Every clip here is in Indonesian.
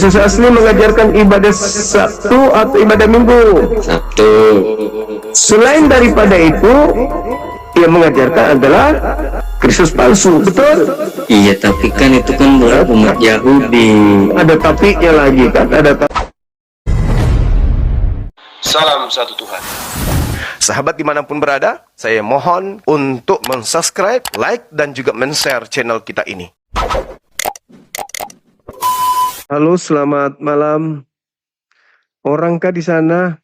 Yesus asli mengajarkan ibadah Sabtu atau ibadah Minggu? Sabtu. Selain daripada itu, ia mengajarkan adalah Kristus palsu, betul? Iya, tapi kan itu kan buat umat Yahudi. Ada tapinya lagi kan? Salam satu Tuhan. Sahabat dimanapun berada, saya mohon untuk mensubscribe, like, dan juga men-share channel kita ini. Halo, selamat malam. Orangkah di sana?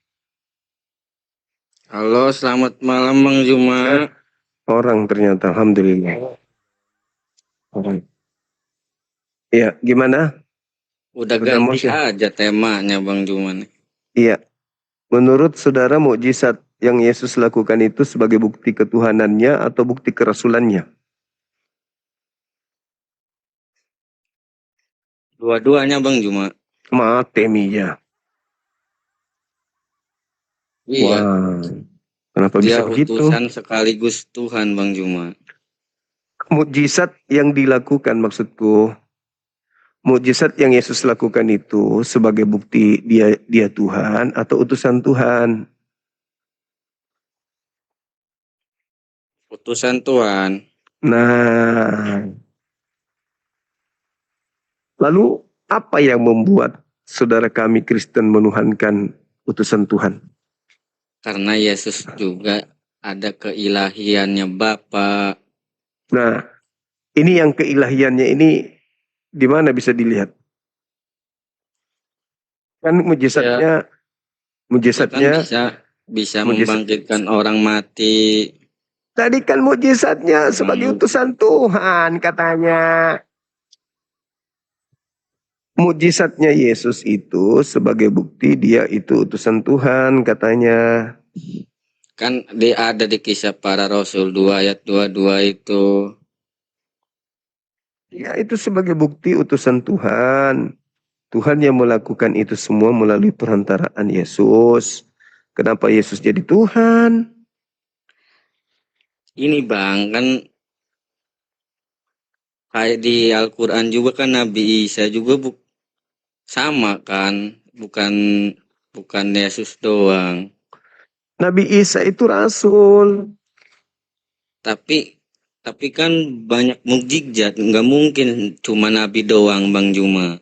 Halo, selamat malam Bang Juma. Orang ternyata, alhamdulillah. Orang. Iya, gimana? Udah Udah ganti ya? aja temanya Bang Juma nih. Iya. Menurut saudara, mukjizat yang Yesus lakukan itu sebagai bukti ketuhanannya atau bukti kerasulannya? Dua-duanya Bang Juma. Mateminya. Iya. Wah, kenapa Dia bisa begitu? utusan sekaligus Tuhan Bang Juma. Mukjizat yang dilakukan, maksudku, mukjizat yang Yesus lakukan itu sebagai bukti dia Tuhan atau utusan Tuhan? Utusan Tuhan. Nah, lalu apa yang membuat saudara kami Kristen menuhankan utusan Tuhan? Karena Yesus juga ada keilahiannya Bapa. Nah, ini yang keilahiannya ini di mana bisa dilihat? Kan mujizatnya, Kan bisa membangkitkan orang mati. Tadi kan mujizatnya sebagai utusan Tuhan katanya. Mujizatnya Yesus itu sebagai bukti dia itu utusan Tuhan katanya. Kan dia ada di Kisah Para Rasul 2 ayat 22 itu. Ya, itu sebagai bukti utusan Tuhan. Tuhan yang melakukan itu semua melalui perantaraan Yesus. Kenapa Yesus jadi Tuhan? Ini Bang, kan kayak di Al-Quran juga kan Nabi Isa juga sama kan, bukan Yesus doang. Nabi Isa itu rasul. Tapi kan banyak mukjizat, nggak mungkin cuma Nabi doang Bang Juma.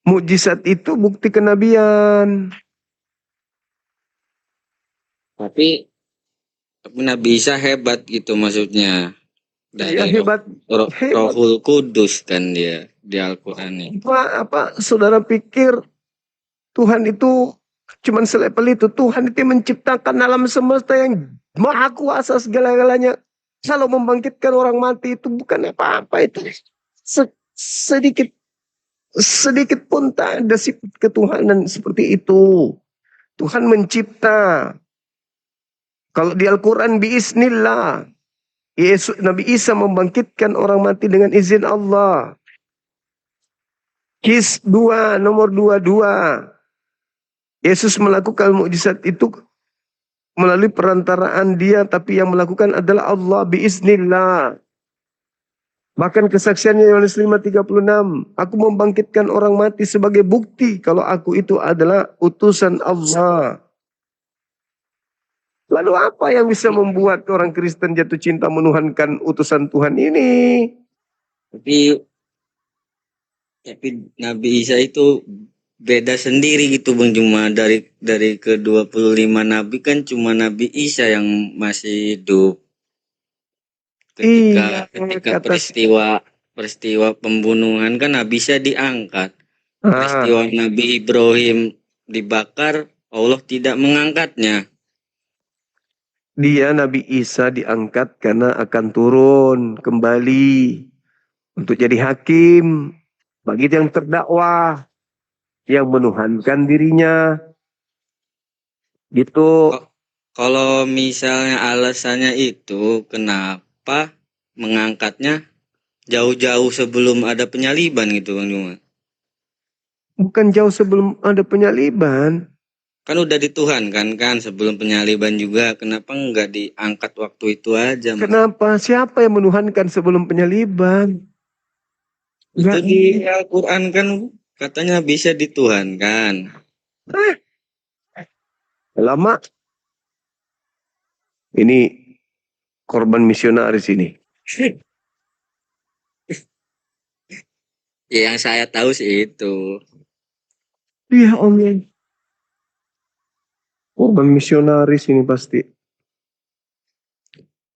Mukjizat itu bukti kenabian. Tapi Nabi Isa hebat gitu maksudnya. Dari hebat. Rohul Kudus kan dia di Al-Quran ini. Apa saudara pikir Tuhan itu cuman selevel itu? Tuhan itu menciptakan alam semesta yang maha kuasa segala-galanya. Kalau membangkitkan orang mati itu bukan apa-apa itu. Sedikit pun tak ada sifat ketuhanan seperti itu. Tuhan mencipta. Kalau di Al-Quran biiznillah, Nabi Isa membangkitkan orang mati dengan izin Allah. Kis 2 nomor 22. Yesus melakukan mukjizat itu melalui perantaraan dia, tapi yang melakukan adalah Allah biiznillah. Bahkan kesaksiannya Yohanes 5:36, aku membangkitkan orang mati sebagai bukti kalau aku itu adalah utusan Allah. Lalu apa yang bisa membuat orang Kristen jatuh cinta menuhankan utusan Tuhan ini? Tapi Nabi Isa itu beda sendiri gitu Bang Juma. Dari ke-25 Nabi kan cuma Nabi Isa yang masih hidup. Ketika peristiwa pembunuhan kan Nabi Isa diangkat. Peristiwa Nabi Ibrahim dibakar, Allah tidak mengangkatnya. Dia Nabi Isa diangkat karena akan turun kembali untuk jadi hakim bagi yang terdakwa yang menuhankan dirinya. Gitu. Kalau misalnya alasannya itu kenapa mengangkatnya jauh-jauh sebelum ada penyaliban gitu Bang Juma? Bukan jauh sebelum ada penyaliban. Kan udah dituhankan kan sebelum penyaliban juga. Kenapa nggak diangkat waktu itu aja? Kenapa? Siapa yang menuhankan sebelum penyaliban? Itu di Al-Quran kan katanya bisa dituhankan. Eh, lama ini korban misionaris ini. Ya, yang saya tahu sih itu. Iya om ya. Korban misionaris ini pasti.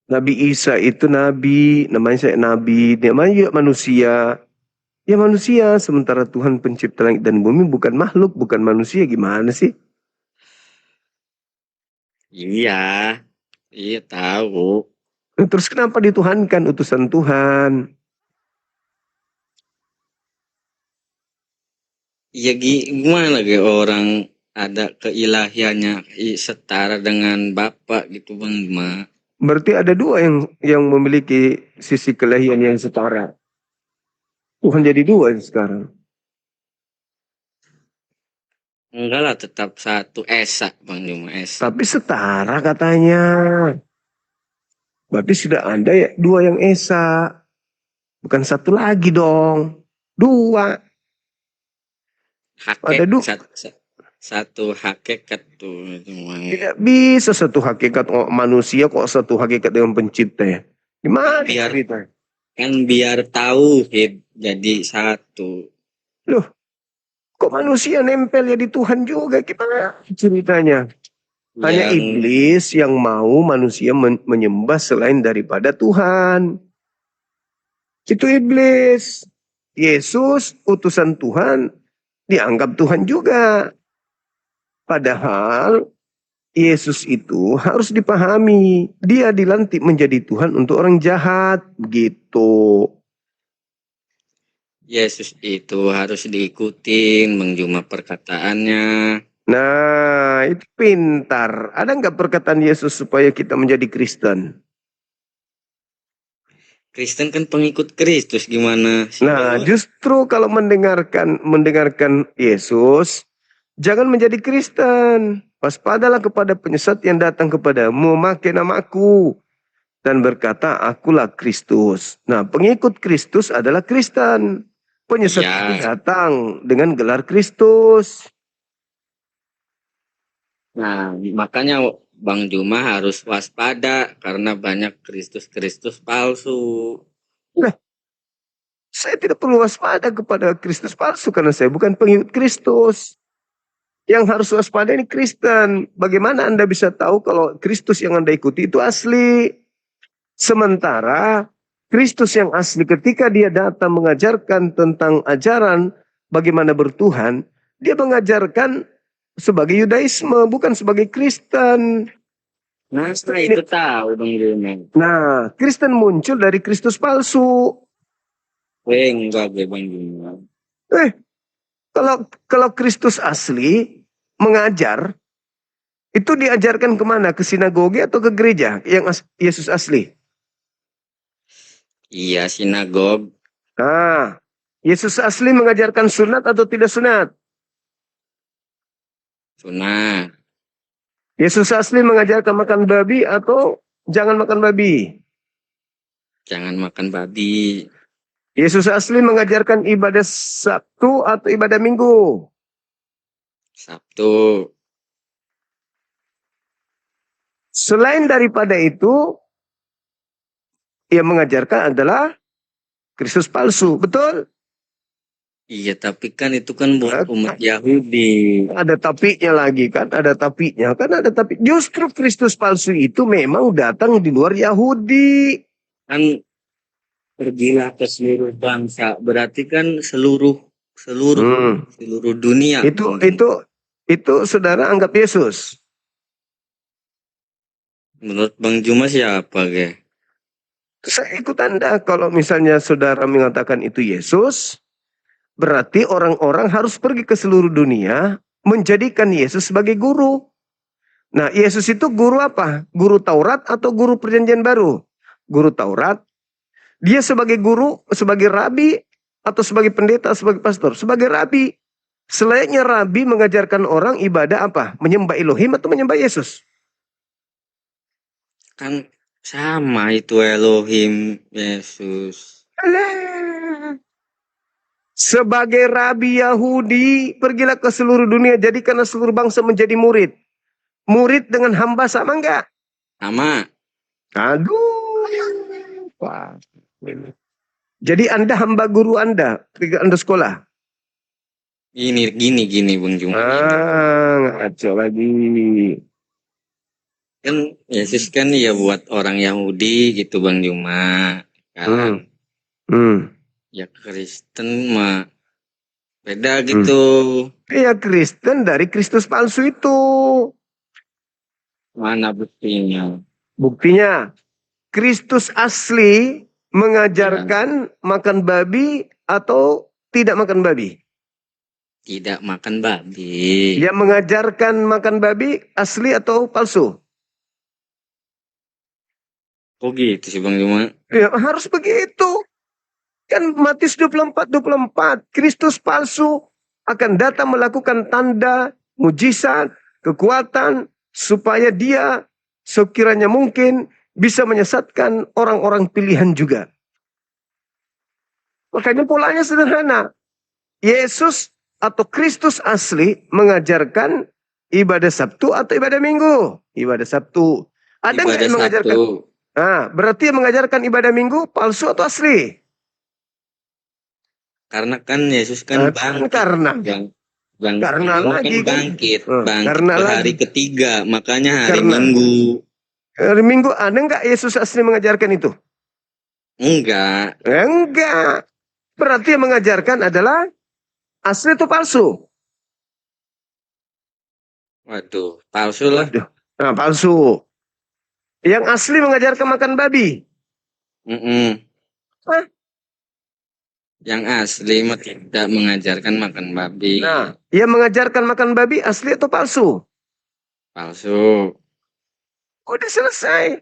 Nabi Isa itu nabi, namanya saya nabi, namanya juga manusia. Ya manusia, sementara Tuhan pencipta langit dan bumi bukan makhluk, bukan manusia. Gimana sih? Iya, iya tahu. Nah, terus kenapa dituhankan utusan Tuhan? Ya gimana gitu orang ada keilahiannya setara dengan Bapak gitu Bang Juma. Berarti ada dua yang memiliki sisi kelahiran yang setara. Tuhan jadi dua sekarang. Enggak lah, tetap satu Esa Bang Juma, Esa. Tapi setara katanya. Berarti sudah ada ya dua yang esa. Bukan satu lagi dong. Dua. Ada dua. Satu hakikat tuh cuma. Tidak bisa satu hakikat manusia kok satu hakikat dengan pencipta ya. Gimana Biar cerita? kan biar tahu jadi satu. Loh, kok manusia nempel ya di Tuhan juga? Gimana ceritanya? Hanya Yang iblis yang mau manusia menyembah selain daripada Tuhan. Itu iblis. Yesus, utusan Tuhan, dianggap Tuhan juga. Padahal Yesus itu harus dipahami. Dia dilantik menjadi Tuhan untuk orang jahat. Gitu. Yesus itu harus diikutin Bang Juma perkataannya. Nah, itu pintar. Ada nggak perkataan Yesus supaya kita menjadi Kristen? Kristen kan pengikut Kristus, gimana sih Nah, Bang? justru kalau mendengarkan Yesus, jangan menjadi Kristen. Waspadalah kepada penyesat yang datang kepadamu, memakai namaku dan berkata, akulah Kristus. Nah, pengikut Kristus adalah Kristen. Penyesat itu Iya. datang dengan gelar Kristus. Nah, makanya Bang Juma harus waspada karena banyak Kristus-Kristus palsu. Nah, saya tidak perlu waspada kepada Kristus palsu karena saya bukan pengikut Kristus. Yang harus waspada ini Kristen. Bagaimana Anda bisa tahu kalau Kristus yang Anda ikuti itu asli? Sementara Kristus yang asli ketika dia datang mengajarkan tentang ajaran bagaimana bertuhan, dia mengajarkan sebagai Yudaisme, bukan sebagai Kristen. Nah, itu tahu Bang Juma. Nah, Kristen muncul dari Kristus palsu. Enggak Bang Juma. Eh, kalau Kristus asli mengajar, itu diajarkan kemana? Ke sinagoge atau ke gereja yang Yesus asli? Iya, sinagog. Nah, Yesus asli mengajarkan sunat atau tidak sunat? Sunat. Yesus asli mengajarkan makan babi atau jangan makan babi? Jangan makan babi. Yesus asli mengajarkan ibadah Sabtu atau ibadah Minggu? Sabtu. Selain daripada itu, yang mengajarkan adalah Kristus palsu, betul? Iya, tapi kan itu kan buat umat Yahudi. Ada tapinya lagi kan, ada tapinya kan, ada tapi. Justru Kristus palsu itu memang datang di luar Yahudi. Kan pergilah ke seluruh bangsa, berarti kan seluruh dunia. Itu saudara anggap Yesus. Menurut Bang Juma siapa, ge? Saya ikut Anda kalau misalnya saudara mengatakan itu Yesus, berarti orang-orang harus pergi ke seluruh dunia menjadikan Yesus sebagai guru. Nah, Yesus itu guru apa? Guru Taurat atau guru Perjanjian Baru? Guru Taurat. Dia sebagai guru, sebagai rabi, atau sebagai pendeta, sebagai pastor? Sebagai rabi. Selayaknya rabi mengajarkan orang ibadah apa? Menyembah Elohim atau menyembah Yesus? Kan sama itu Elohim, Yesus. Alah. Sebagai rabi Yahudi, pergilah ke seluruh dunia, jadikanlah seluruh bangsa menjadi murid. Murid dengan hamba sama enggak? Sama. Aduh. Wah. Jadi Anda hamba guru Anda ketika Anda sekolah. Gini Bang Juma. Ngaco lagi. Kan Yesus kan ya buat orang Yahudi gitu Bang Juma. Kan ya Kristen mah beda gitu. Ya Kristen dari Kristus palsu itu. Mana buktinya? Buktinya Kristus asli mengajarkan makan babi atau tidak makan babi. Tidak makan babi. Yang mengajarkan makan babi asli atau palsu? Oh gitu sih Bang Juma. Ya, harus begitu. Kan Matius 24:24, Kristus palsu akan datang melakukan tanda, mujizat, kekuatan, supaya dia sekiranya mungkin bisa menyesatkan orang-orang pilihan juga. Makanya polanya sederhana. Yesus atau Kristus asli mengajarkan ibadah Sabtu atau ibadah Minggu? Ibadah Sabtu. Ada nggak yang mengajarkan? Nah, berarti yang mengajarkan ibadah Minggu palsu atau asli? Karena kan Yesus kan bangkit. Karena lagi bangkit karena ke hari lagi. ketiga, makanya hari Minggu. Hari Minggu ada nggak Yesus asli mengajarkan itu? Enggak. Enggak. Berarti yang mengajarkan adalah asli atau palsu? Waduh, palsu lah. Nah, palsu. Yang asli mengajarkan makan babi. Hah? Yang asli tidak mengajarkan makan babi. Nah, yang mengajarkan makan babi asli atau palsu? Palsu. Udah selesai.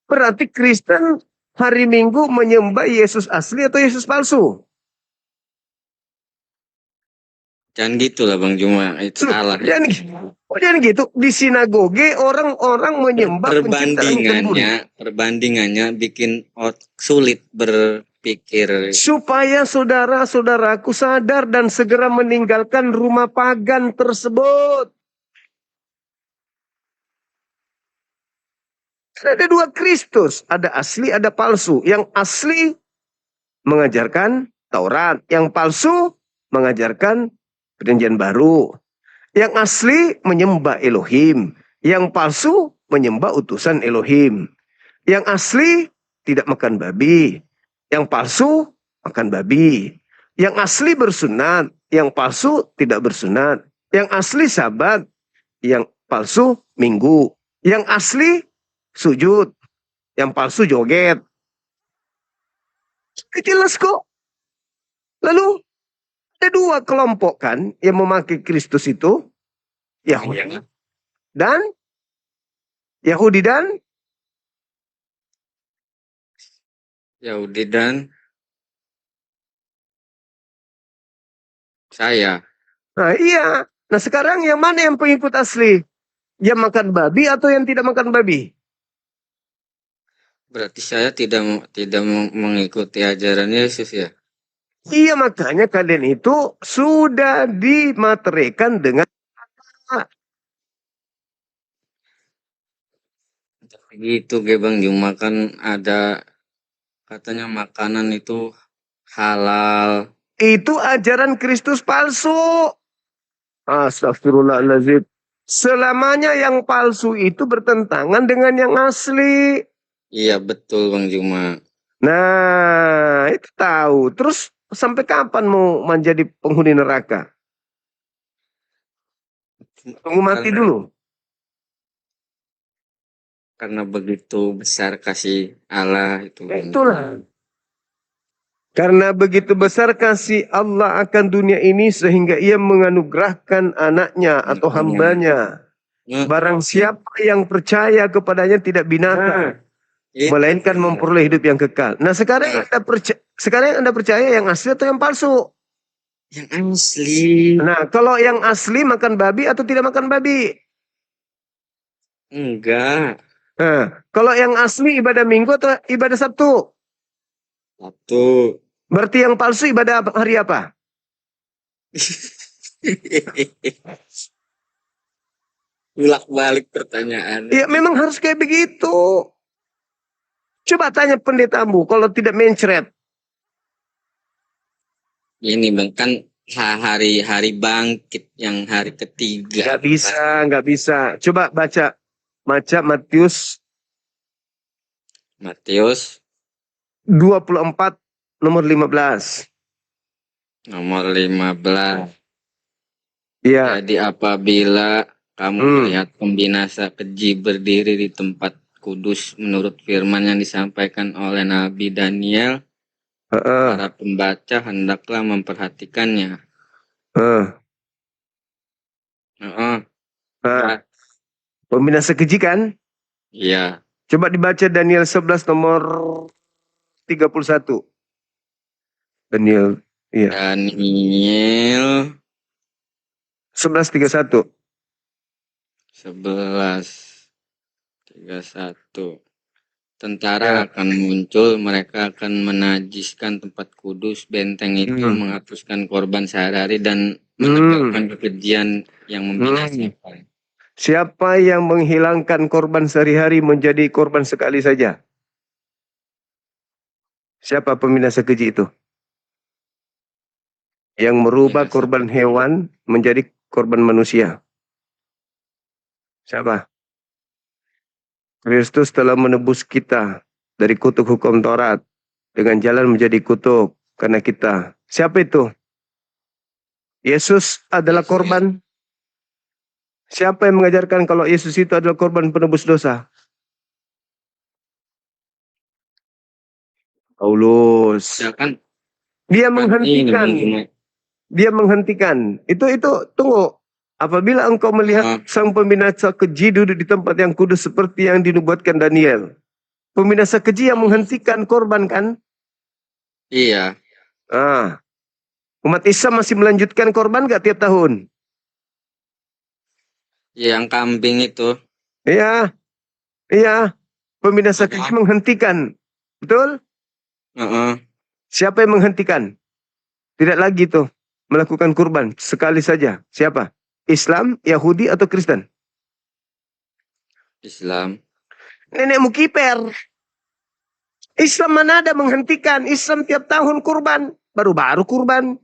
Berarti Kristen hari Minggu menyembah Yesus asli atau Yesus palsu? Jangan gitu lah Bang Juma, itu salah. Jangan gitu. Di sinagoge orang-orang menyembah perbandingannya bikin sulit berpikir. Supaya saudara-saudaraku sadar dan segera meninggalkan rumah pagan tersebut. Ada dua Kristus, ada asli, ada palsu. Yang asli mengajarkan Taurat, yang palsu mengajarkan Perjanjian Baru. Yang asli menyembah Elohim, yang palsu menyembah utusan Elohim. Yang asli tidak makan babi, yang palsu makan babi. Yang asli bersunat, yang palsu tidak bersunat. Yang asli Sabat, yang palsu Minggu. Yang asli sujud, yang palsu joget. Jelas kok. Lalu ada dua kelompok kan yang memakai Kristus itu, Yahudi dan saya. Nah iya. Nah sekarang yang mana yang pengikut asli? Yang makan babi atau yang tidak makan babi? Berarti saya tidak mengikuti ajaran Yesus ya? Iya, makanya kalian itu sudah dimaterikan dengan gitu Bang Juma, kan ada katanya makanan itu halal. Itu ajaran Kristus palsu. Astagfirullahaladzim. Selamanya yang palsu itu bertentangan dengan yang asli. Iya betul Bang Juma. Nah, itu tahu. Terus sampai kapan mau menjadi penghuni neraka? Tunggu mati dulu. Karena begitu besar kasih Allah itu. Itulah. Karena begitu besar kasih Allah akan dunia ini sehingga ia menganugerahkan anaknya atau hambanya. Barang siapa yang percaya kepadanya tidak binasa. Melainkan memperoleh hidup yang kekal. Nah sekarang Anda percaya yang asli atau yang palsu? Yang asli. Nah kalau yang asli makan babi atau tidak makan babi? Enggak. Nah, kalau yang asli ibadah Minggu atau ibadah Sabtu? Sabtu. Berarti yang palsu ibadah hari apa? Bolak-balik pertanyaan. Ya memang harus kayak begitu. Coba tanya pendetamu kalau tidak mencret. Ini bang kan hari bangkit yang hari ketiga. Nggak bisa. Coba baca Matius Matius 24 nomor 15. nomor 15. Iya. Jadi apabila kamu Hmm. melihat pembinasa keji berdiri di tempat kudus menurut firman yang disampaikan oleh Nabi Daniel, Heeh. para pembaca hendaklah memperhatikannya. Heeh. Heeh. Nah, pembinasa keji kan? Iya. Coba dibaca Daniel 11 nomor 31. Daniel, iya. Daniel 11:31. 11:31. Tentara Ya. akan muncul, mereka akan menajiskan tempat kudus, benteng itu menghapuskan korban sehari-hari dan menegakkan kekejian yang membinasakan. Siapa yang menghilangkan korban sehari-hari menjadi korban sekali saja? Siapa pembinasa keji itu? Yang merubah Binasa. korban hewan menjadi korban manusia. Siapa? Kristus telah menebus kita dari kutuk hukum Taurat dengan jalan menjadi kutuk karena kita. Siapa itu? Yesus adalah korban. Siapa yang mengajarkan kalau Yesus itu adalah korban penebus dosa? Paulus. Ya kan? Dia Ini menghentikan. Bang. Dia menghentikan. Itu tunggu. Apabila engkau melihat sang pembinasa keji duduk di tempat yang kudus seperti yang dinubuatkan Daniel. Pembinasa keji yang menghentikan korban kan? Iya. Umat Islam masih melanjutkan korban gak tiap tahun? Yang kambing itu. Iya. Pembinasa keji menghentikan. Betul? Siapa yang menghentikan? Tidak lagi tuh melakukan kurban sekali saja. Siapa? Islam, Yahudi atau Kristen? Islam. Nenekmu kiper. Islam mana ada menghentikan? Islam tiap tahun kurban. Baru-baru kurban.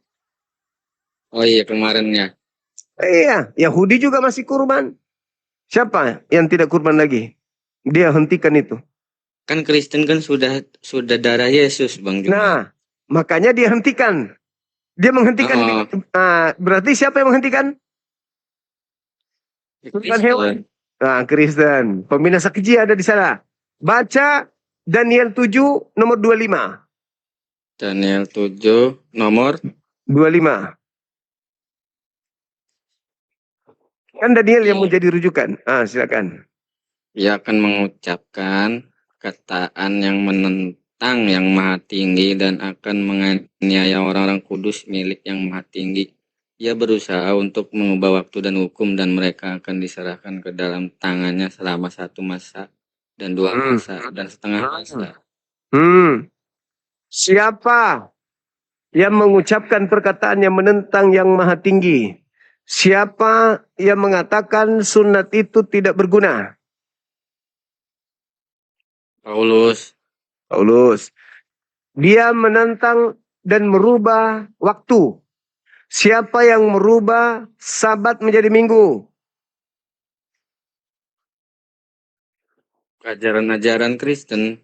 Oh iya kemarin ya. Iya, Yahudi juga masih kurban. Siapa yang tidak kurban lagi? Dia hentikan itu. Kan Kristen kan sudah darah Yesus Bang. Nah, makanya dia hentikan. Dia menghentikan. Berarti siapa yang menghentikan? Kurban hewan. Nah, Kristen. Pembinasa keji ada di sana. Baca Daniel 7 nomor 25. Daniel 7 nomor 25. Kan Daniel yang menjadi rujukan. Silakan. Ia akan mengucapkan kataan yang menentang yang maha tinggi dan akan menganiaya orang-orang kudus milik yang maha tinggi. Ia berusaha untuk mengubah waktu dan hukum dan mereka akan diserahkan ke dalam tangannya selama 1 masa dan 2 masa dan setengah masa. Siapa yang mengucapkan perkataan yang menentang yang maha tinggi? Siapa yang mengatakan sunat itu tidak berguna? Paulus. Dia menentang dan merubah waktu. Siapa yang merubah Sabat menjadi Minggu? Ajaran-ajaran Kristen.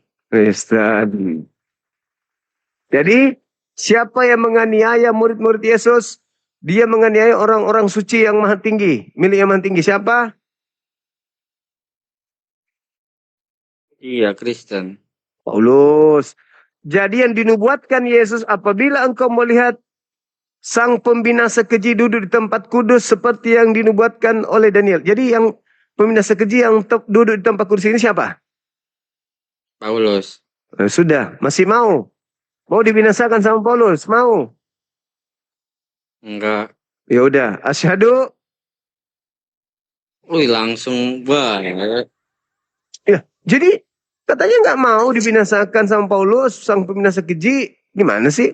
Jadi siapa yang menganiaya murid-murid Yesus? Dia menganiaya orang-orang suci yang maha tinggi. Milik yang maha tinggi siapa? Iya, Kristen. Paulus. Jadi yang dinubuatkan Yesus, apabila engkau melihat sang pembinasa keji duduk di tempat kudus seperti yang dinubuatkan oleh Daniel. Jadi yang pembinasa keji yang duduk di tempat kudus ini siapa? Paulus. Sudah, masih mau? Mau dibinasakan sama Paulus? Mau? Enggak. Ya udah, asyhadu. Langsung banget. Ya, jadi katanya nggak mau dibinasakan sama Paulus, sang pembinasa keji. Gimana sih?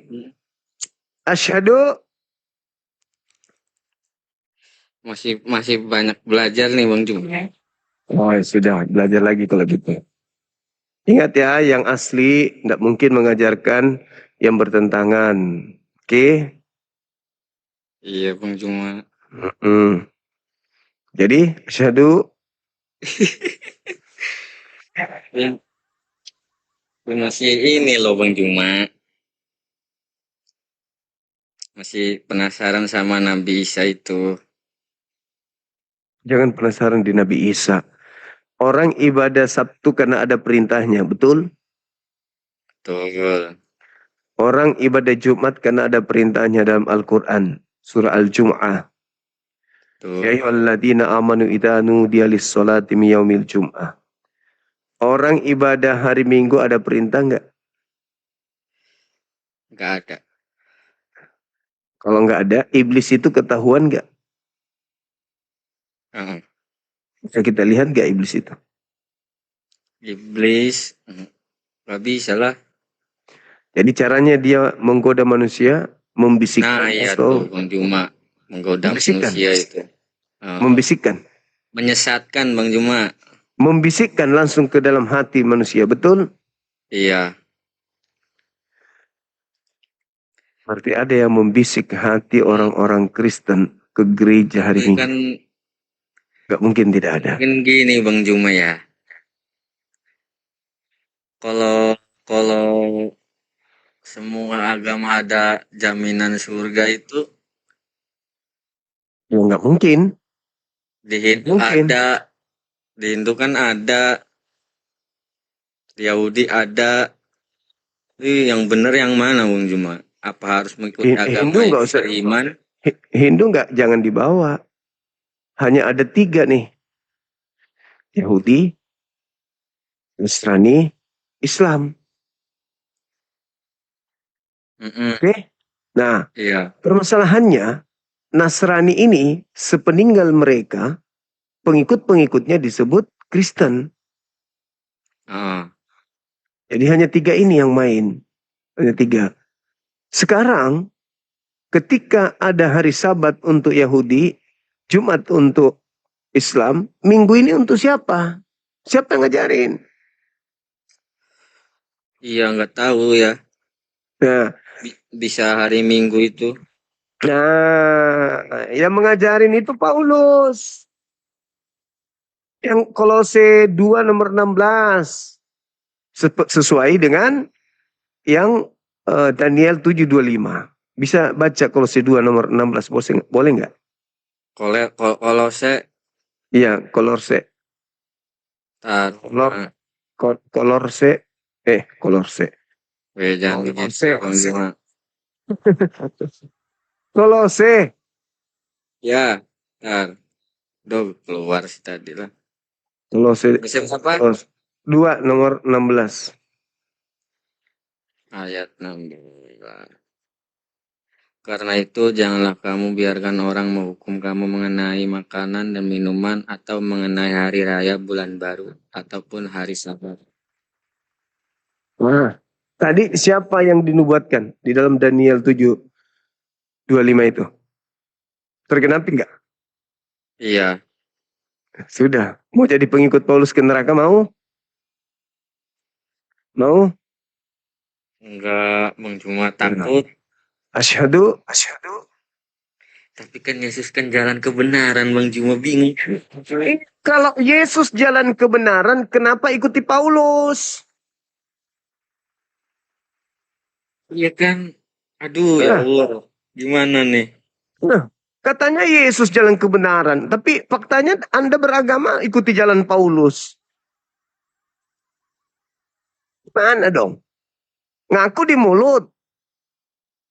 Asyhadu masih banyak belajar nih Bang Juma. Oh ya sudah, belajar lagi kalau gitu. Ingat ya, yang asli tidak mungkin mengajarkan yang bertentangan. Oke? Iya Bang Juma. Mm-mm. Jadi, asyhadu Ya, masih ini loh Bang Juma. Masih penasaran sama Nabi Isa itu. jangan penasaran di Nabi Isa. Orang ibadah Sabtu karena ada perintahnya, betul? Betul. Orang ibadah Jumat karena ada perintahnya dalam Al-Quran. Surah Al-Jum'ah. Ya Betul. ayyuhalladzina amanu idza nudiya lis-sholati min yaumil jum'ah. Orang ibadah hari Minggu ada perintah nggak? Gak ada. Kalau nggak ada, iblis itu ketahuan nggak? Heeh. Bisa kita lihat nggak iblis itu? Iblis. Gak bisa lah. Jadi caranya dia menggoda manusia, membisikkan Nah iya tuh atau Bang Juma. Menggoda membisikkan, manusia itu. membisikkan, Menyesatkan Bang Juma. membisikkan langsung ke dalam hati manusia, betul? Iya. Berarti ada yang membisik hati orang-orang Kristen ke gereja hari Tapi Minggu. kan Gak mungkin tidak ada. mungkin gini Bang Juma ya. Kalau kalau semua agama ada jaminan surga itu Ya nggak mungkin. di Hindu Mungkin. ada, di Hindu kan ada, di Yahudi ada. Yang benar yang mana Bang Juma? Apa harus mengikuti agama Hindu yang nggak usah. beriman? Hindu nggak, jangan dibawa. Hanya ada 3 nih. Yahudi, Nasrani, Islam. Oke? Nah, Iya. permasalahannya Nasrani ini sepeninggal mereka, pengikut-pengikutnya disebut Kristen. Ah. Jadi hanya 3 ini yang main. Hanya 3. Sekarang ketika ada hari Sabat untuk Yahudi, Jumat untuk Islam, Minggu ini untuk siapa? Siapa yang ngajarin? Iya nggak tahu ya. Nah, Bisa hari Minggu itu. yang mengajarin itu Paulus. Yang Kolose 2 nomor 16. Sesuai dengan yang Daniel 7:25. Bisa baca Kolose 2 nomor 16, boleh nggak? Kolose. Iya, Kolose. Tar. Kolose. Kolose. Jangan begitu Bang Juma. Kolose. Ya, tar. Duh, keluar sih tadi lah. Kolose Bisa apa? 2 nomor 16. Ayat 16. Karena itu janganlah kamu biarkan orang menghukum kamu mengenai makanan dan minuman atau mengenai hari raya bulan baru ataupun hari Sabat. Nah, tadi siapa yang dinubuatkan di dalam Daniel 7:25 itu? Tergenapi nggak? Iya. Sudah. Mau jadi pengikut Paulus ke neraka mau? Mau? Enggak, Bang cuma takut. Asyhadu. Tapi kan Yesus kan jalan kebenaran, Bang cuma bingung. Kalau Yesus jalan kebenaran, kenapa ikuti Paulus? Iya kan? Aduh ya Allah. Gimana nih? Nah, katanya Yesus jalan kebenaran, tapi faktanya Anda beragama ikuti jalan Paulus. Mana dong? Ngaku di mulut.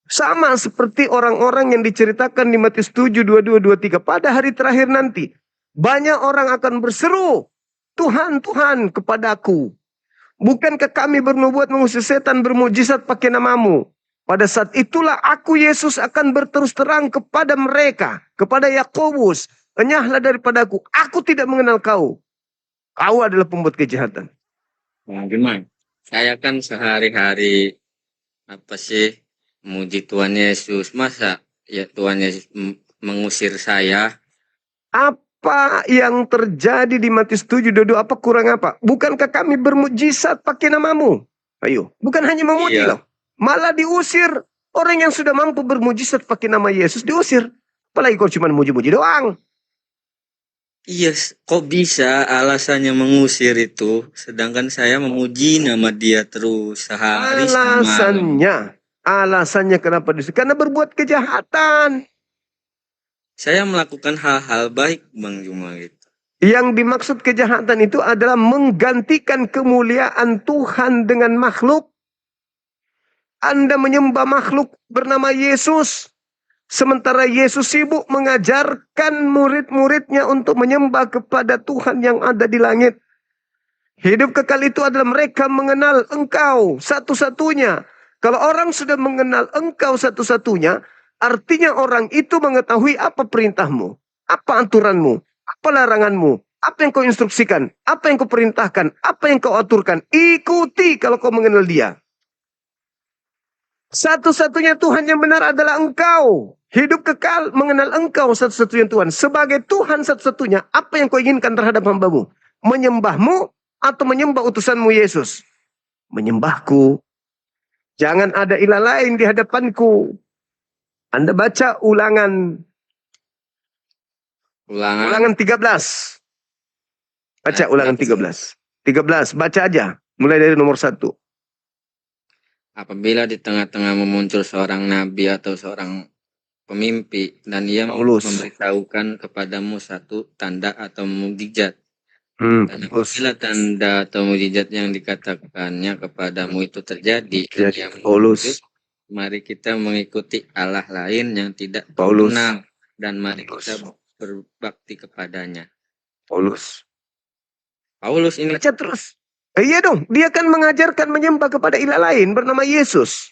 Sama seperti orang-orang yang diceritakan di Matius 7, 22, 23. Pada hari terakhir nanti, banyak orang akan berseru, Tuhan, Tuhan kepadaku. Bukankah kami bernubuat mengusir setan bermujizat pakai namamu? Pada saat itulah aku Yesus akan berterus terang kepada mereka, kepada Yakobus. Enyahlah daripadaku, aku tidak mengenal kau. Kau adalah pembuat kejahatan. Nah, gimana? Saya kan sehari-hari apa sih memuji Tuhan Yesus. Masa ya Tuhan Yesus mengusir saya? Apa yang terjadi di Matius 7:22? Apa kurang apa? Bukankah kami bermujizat pakai namamu? Ayo, bukan hanya memuji Iya. loh. Malah diusir. Orang yang sudah mampu bermujizat pakai nama Yesus diusir. Apalagi kalau cuma muji-muji doang. Iya, kok bisa alasannya mengusir itu, sedangkan saya memuji nama dia terus sehari semalam. Alasannya kenapa diusir? Karena berbuat kejahatan. Saya melakukan hal-hal baik, Bang Juma gitu. Yang dimaksud kejahatan itu adalah menggantikan kemuliaan Tuhan dengan makhluk. Anda menyembah makhluk bernama Yesus. Sementara Yesus sibuk mengajarkan murid-muridnya untuk menyembah kepada Tuhan yang ada di langit. Hidup kekal itu adalah mereka mengenal Engkau satu-satunya. Kalau orang sudah mengenal Engkau satu-satunya, artinya orang itu mengetahui apa perintahmu, apa aturanmu, apa laranganmu, apa yang kau instruksikan, apa yang kau perintahkan, apa yang kau aturkan. Ikuti kalau kau mengenal dia. Satu-satunya Tuhan yang benar adalah Engkau. Hidup kekal mengenal Engkau satu-satunya Tuhan. Sebagai Tuhan satu-satunya, apa yang kau inginkan terhadap hambamu? Menyembahmu atau menyembah utusanmu Yesus? Menyembahku. Jangan ada ilah lain di hadapanku. Anda baca ulangan Ulangan 13. Baca ayat ulangan berapa? 13. 13, baca aja. Mulai dari nomor 1. Apabila di tengah-tengah muncul seorang nabi atau seorang pemimpi dan ia Paulus. memberitahukan kepadamu satu tanda atau mukjizat. Dan Paulus. apabila tanda atau mukjizat yang dikatakannya kepadamu itu terjadi, Jadi, yang Paulus. mari kita mengikuti Allah lain yang tidak Paulus. mengenal dan mari kita berbakti kepadanya. Paulus ini baca terus. Iya dong, dia kan mengajarkan menyembah kepada ilah lain bernama Yesus.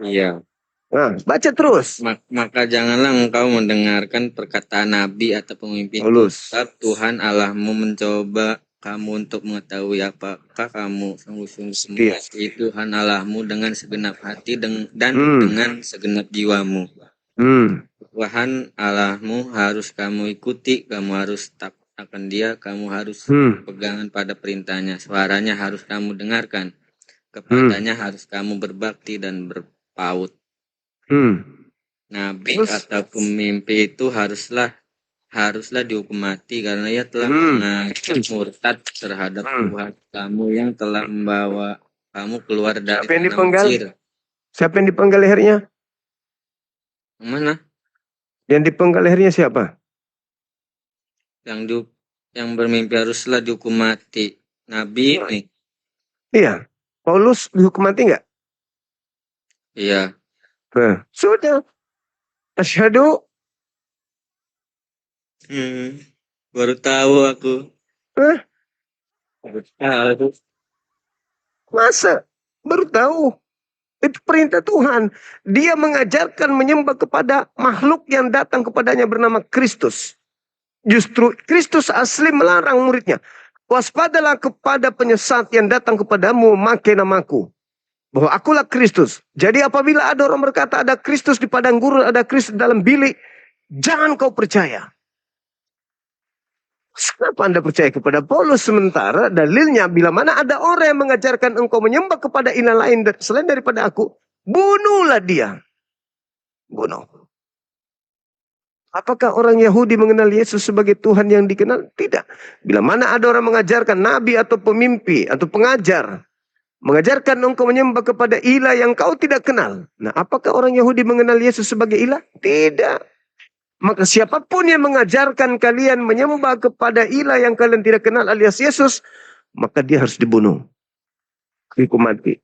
Iya. Nah, baca terus. Maka janganlah engkau mendengarkan perkataan nabi atau pemimpin Paulus. sebab Tuhan Allahmu mencoba kamu untuk mengetahui apakah kamu sungguh-sungguh mengasihi Tuhan Allahmu dengan segenap hati dan dengan segenap jiwamu. Tuhan Allahmu harus kamu ikuti, kamu harus taat akan dia, kamu harus pegangan pada perintahnya, suaranya harus kamu dengarkan, kepadanya harus kamu berbakti dan berpaut. Nabi atau pemimpi itu haruslah dihukum mati karena ia telah mengajak murtad terhadap Tuhan kamu yang telah membawa kamu keluar dari tanah Mesir. Siapa yang dipenggal lehernya? Mana? Yang dipenggal lehernya siapa? Yang bermimpi haruslah dihukum mati. Nabi ini. Iya. Paulus dihukum mati nggak? Iya. Nah, sudah. Asyhadu. Baru tahu aku. Baru tahu. Masa? Baru tahu. Itu perintah Tuhan. Dia mengajarkan menyembah kepada makhluk yang datang kepadanya bernama Kristus. Justru Kristus asli melarang muridnya. Waspadalah kepada penyesat yang datang kepadamu memakai namaku. Bahwa akulah Kristus. Jadi apabila ada orang berkata ada Kristus di padang gurun, ada Kristus dalam bilik, jangan kau percaya. Kenapa Anda percaya kepada Paulus? Sementara dalilnya bila mana ada orang yang mengajarkan engkau menyembah kepada ilah lain selain daripada aku, bunuhlah dia. Bunuh. Apakah orang Yahudi mengenal Yesus sebagai Tuhan yang dikenal? Tidak. Bila mana ada orang mengajarkan nabi atau pemimpi atau pengajar, mengajarkan engkau menyembah kepada ilah yang kau tidak kenal. Nah, apakah orang Yahudi mengenal Yesus sebagai ilah? Tidak. Maka siapapun yang mengajarkan kalian menyembah kepada ilah yang kalian tidak kenal alias Yesus, maka dia harus dibunuh. Dihukum mati.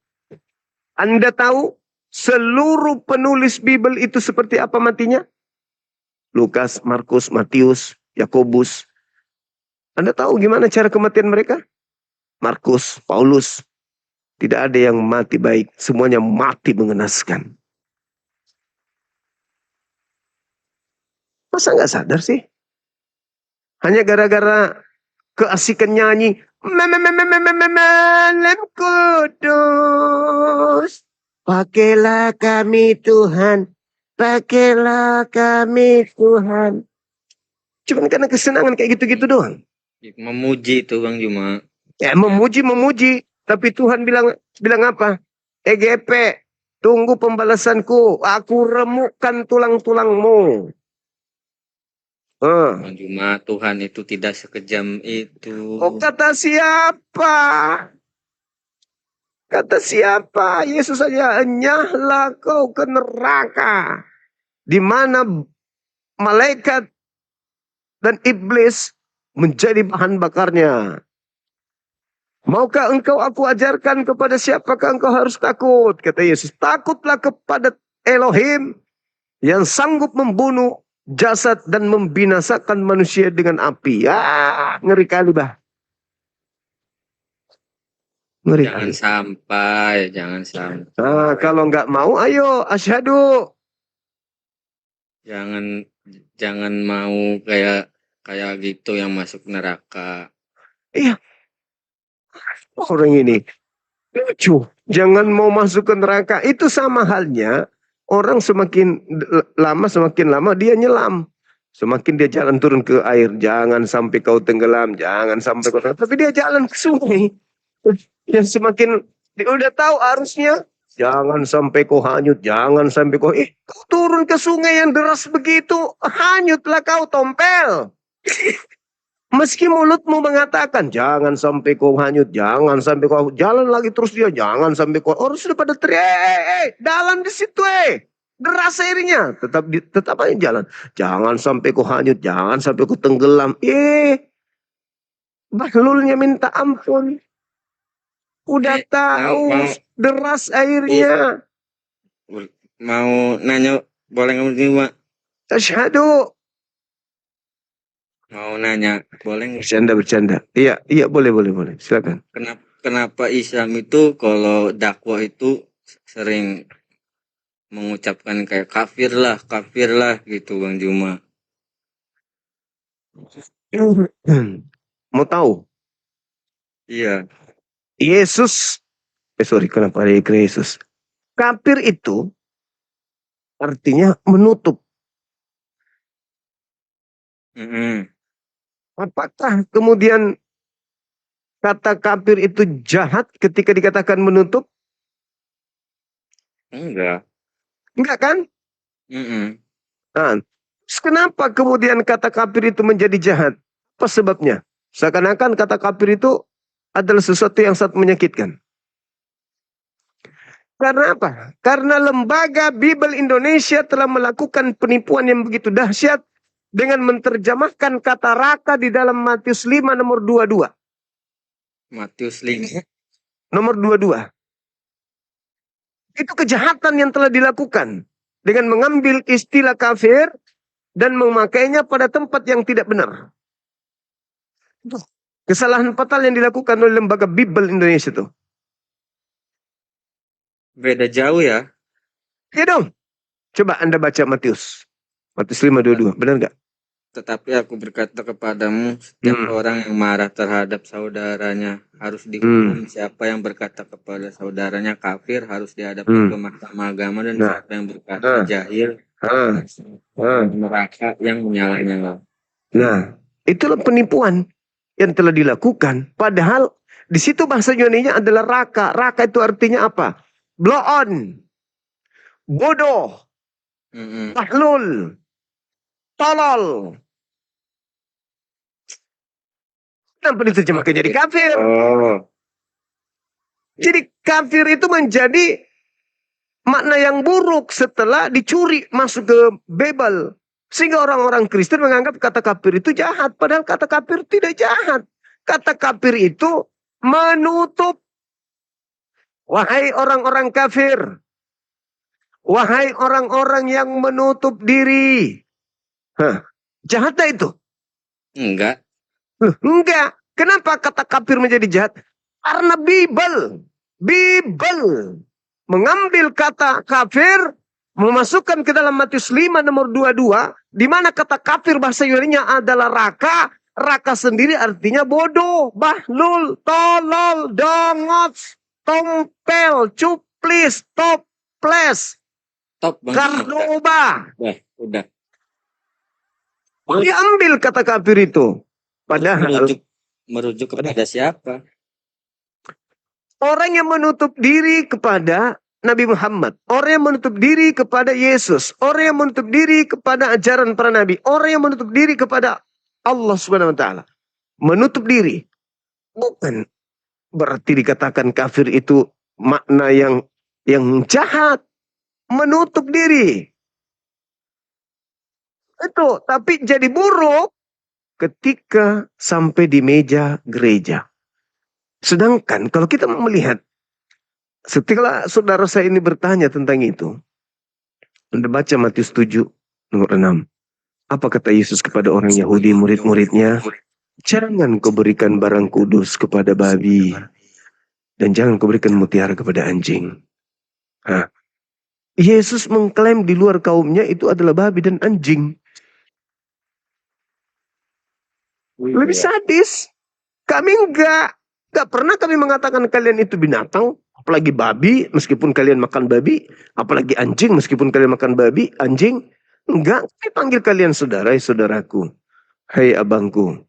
Anda tahu seluruh penulis Bible itu seperti apa matinya? Lukas, Markus, Matius, Yakobus. Anda tahu gimana cara kematian mereka? Markus, Paulus. Tidak ada yang mati baik. Semuanya mati mengenaskan. Masa nggak sadar sih? Hanya gara-gara keasikan nyanyi. Malam kudus. Pakailah kami Tuhan. Pakailah kami Tuhan. Cuman karena kesenangan kayak gitu-gitu doang. Memuji itu Bang Juma. Ya memuji. Tapi Tuhan bilang apa? EGP, tunggu pembalasanku. Aku remukkan tulang-tulangmu. Bang Juma, Tuhan itu tidak sekejam itu. Oh, kata siapa? Kata siapa? Yesus saja, enyahlah kau ke neraka. Di mana malaikat dan iblis menjadi bahan bakarnya. Maukah engkau aku ajarkan kepada siapakah engkau harus takut? Kata Yesus, takutlah kepada Elohim yang sanggup membunuh jasad dan membinasakan manusia dengan api. Ya, ngeri kali bah. Ngeri Jangan kali. jangan sampai. Nah, kalau nggak mau, ayo asyhadu. Jangan mau kayak gitu yang masuk neraka. Iya, orang ini lucu. Jangan mau masuk ke neraka. Itu sama halnya orang semakin lama dia nyelam. Semakin dia jalan turun ke air, jangan sampai kau tenggelam, jangan sampai kau tenggelam. Tapi dia jalan ke sungai. Yang semakin dia udah tahu arusnya, jangan sampai kau hanyut, jangan sampai kau kau turun ke sungai yang deras begitu, hanyutlah kau tompel. Meski mulutmu mengatakan, jangan sampai kau hanyut, jangan sampai kau jalan lagi terus dia, jangan sampai kau orang sudah pada teriak, dalam di situ deras airnya, tetap aja jalan, jangan sampai kau hanyut, jangan sampai kau tenggelam. Bahlulnya minta ampun, udah tahu deras airnya. Mau nanya, boleh nggak Juma? Asyhadu. Mau nanya, boleh nggak? Bercanda. Iya, boleh. Silakan. Kenapa Islam itu kalau dakwah itu sering mengucapkan kayak kafir lah gitu Bang Juma. Mau tahu? Iya. Yesus, kenapa ada Yesus? Kafir itu artinya menutup. Apakah kemudian kata kafir itu jahat ketika dikatakan menutup? Enggak. Enggak kan? Nah, kenapa kemudian kata kafir itu menjadi jahat? Apa sebabnya? Seakan-akan kata kafir itu adalah sesuatu yang sangat menyakitkan. Karena apa? Karena lembaga Bible Indonesia telah melakukan penipuan yang begitu dahsyat dengan menerjemahkan kata raka di dalam Matius 5 nomor 22. Matius 5 nomor 22. Itu kejahatan yang telah dilakukan dengan mengambil istilah kafir dan memakainya pada tempat yang tidak benar. Kesalahan fatal yang dilakukan oleh lembaga Bible Indonesia itu. Beda jauh ya. Iya dong. Coba Anda baca Matius 5:22. Benar nggak? Tetapi aku berkata kepadamu, setiap orang yang marah terhadap saudaranya harus dihukum. Siapa yang berkata kepada saudaranya kafir harus dihadapkan ke mahkamah agama, dan siapa yang berkata jahil neraka yang menyala-nyala. Nah, itulah penipuan yang telah dilakukan. Padahal di situ bahasa Yunani-nya adalah raka. Raka itu artinya apa? Blow on, bodoh, bahlul, tolol. Kenapa diterjemahkan jadi kafir? Jadi kafir itu menjadi makna yang buruk setelah dicuri masuk ke Bible. Sehingga orang-orang Kristen menganggap kata kafir itu jahat. Padahal kata kafir tidak jahat. Kata kafir itu menutup. Wahai orang-orang kafir. Wahai orang-orang yang menutup diri. Jahat tak itu? Enggak. Enggak. Kenapa kata kafir menjadi jahat? Karena Bible mengambil kata kafir, memasukkan ke dalam Matius 5 nomor 22, di mana kata kafir bahasa Yunani-nya adalah raka. Raka sendiri artinya bodoh, bahlul, tolol, dongots, tompel, cuplis, toples, Top kardoba. Udah. Diambil kata kafir itu. Padahal Merujuk kepada siapa? orang yang menutup diri kepada Nabi Muhammad, orang yang menutup diri kepada Yesus, orang yang menutup diri kepada ajaran para nabi, orang yang menutup diri kepada Allah Subhanahu wa taala. Menutup diri bukan berarti dikatakan kafir itu makna yang jahat. Menutup diri. Itu, tapi jadi buruk ketika sampai di meja gereja. Sedangkan kalau kita melihat, setelah saudara saya ini bertanya tentang itu, Anda baca Matius 7, nomor 6. Apa kata Yesus kepada orang Yahudi, murid-muridnya? Jangan kau berikan barang kudus kepada babi, dan jangan kau berikan mutiara kepada anjing. Nah, Yesus mengklaim di luar kaumnya itu adalah babi dan anjing. Lebih sadis. Kami enggak pernah kami mengatakan kalian itu binatang, apalagi babi, meskipun kalian makan babi, apalagi anjing, meskipun kalian makan babi, anjing. Enggak, kami panggil kalian saudaraku. Hai abangku.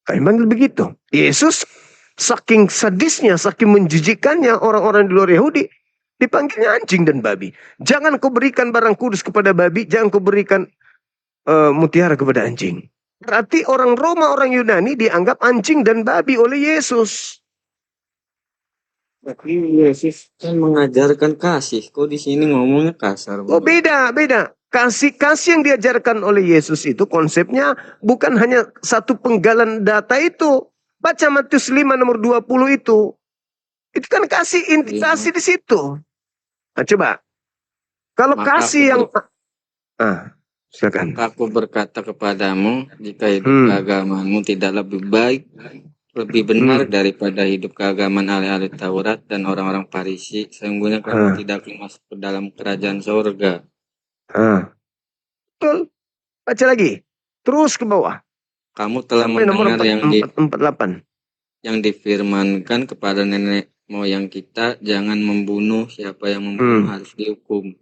Kami panggil begitu. Yesus saking sadisnya, saking menjijikannya orang-orang di luar Yahudi, dipanggilnya anjing dan babi. Jangan kau berikan barang kudus kepada babi, jangan kau berikan mutiara kepada anjing. Berarti orang Roma, orang Yunani dianggap anjing dan babi oleh Yesus. Tapi Yesus kan mengajarkan kasih. Kok di sini ngomongnya kasar? Oh beda. Kasih yang diajarkan oleh Yesus itu konsepnya bukan hanya satu penggalan data itu. Baca Matius 5 nomor 20 itu. Itu kan kasih indikasi di situ. Nah, coba. Kalau Maka kasih yang... silakan. Aku berkata kepadamu, jika hidup keagamaanmu tidak lebih baik, lebih benar daripada hidup keagamaan ahli-ahli Taurat dan orang-orang Farisi, sesungguhnya kamu tidak akan masuk ke dalam kerajaan surga. Betul. Baca lagi. Terus ke bawah. Kamu telah Sampai nomor mendengar 48. Yang difirmankan kepada nenek moyang kita, jangan membunuh, siapa yang membunuh harus dihukum.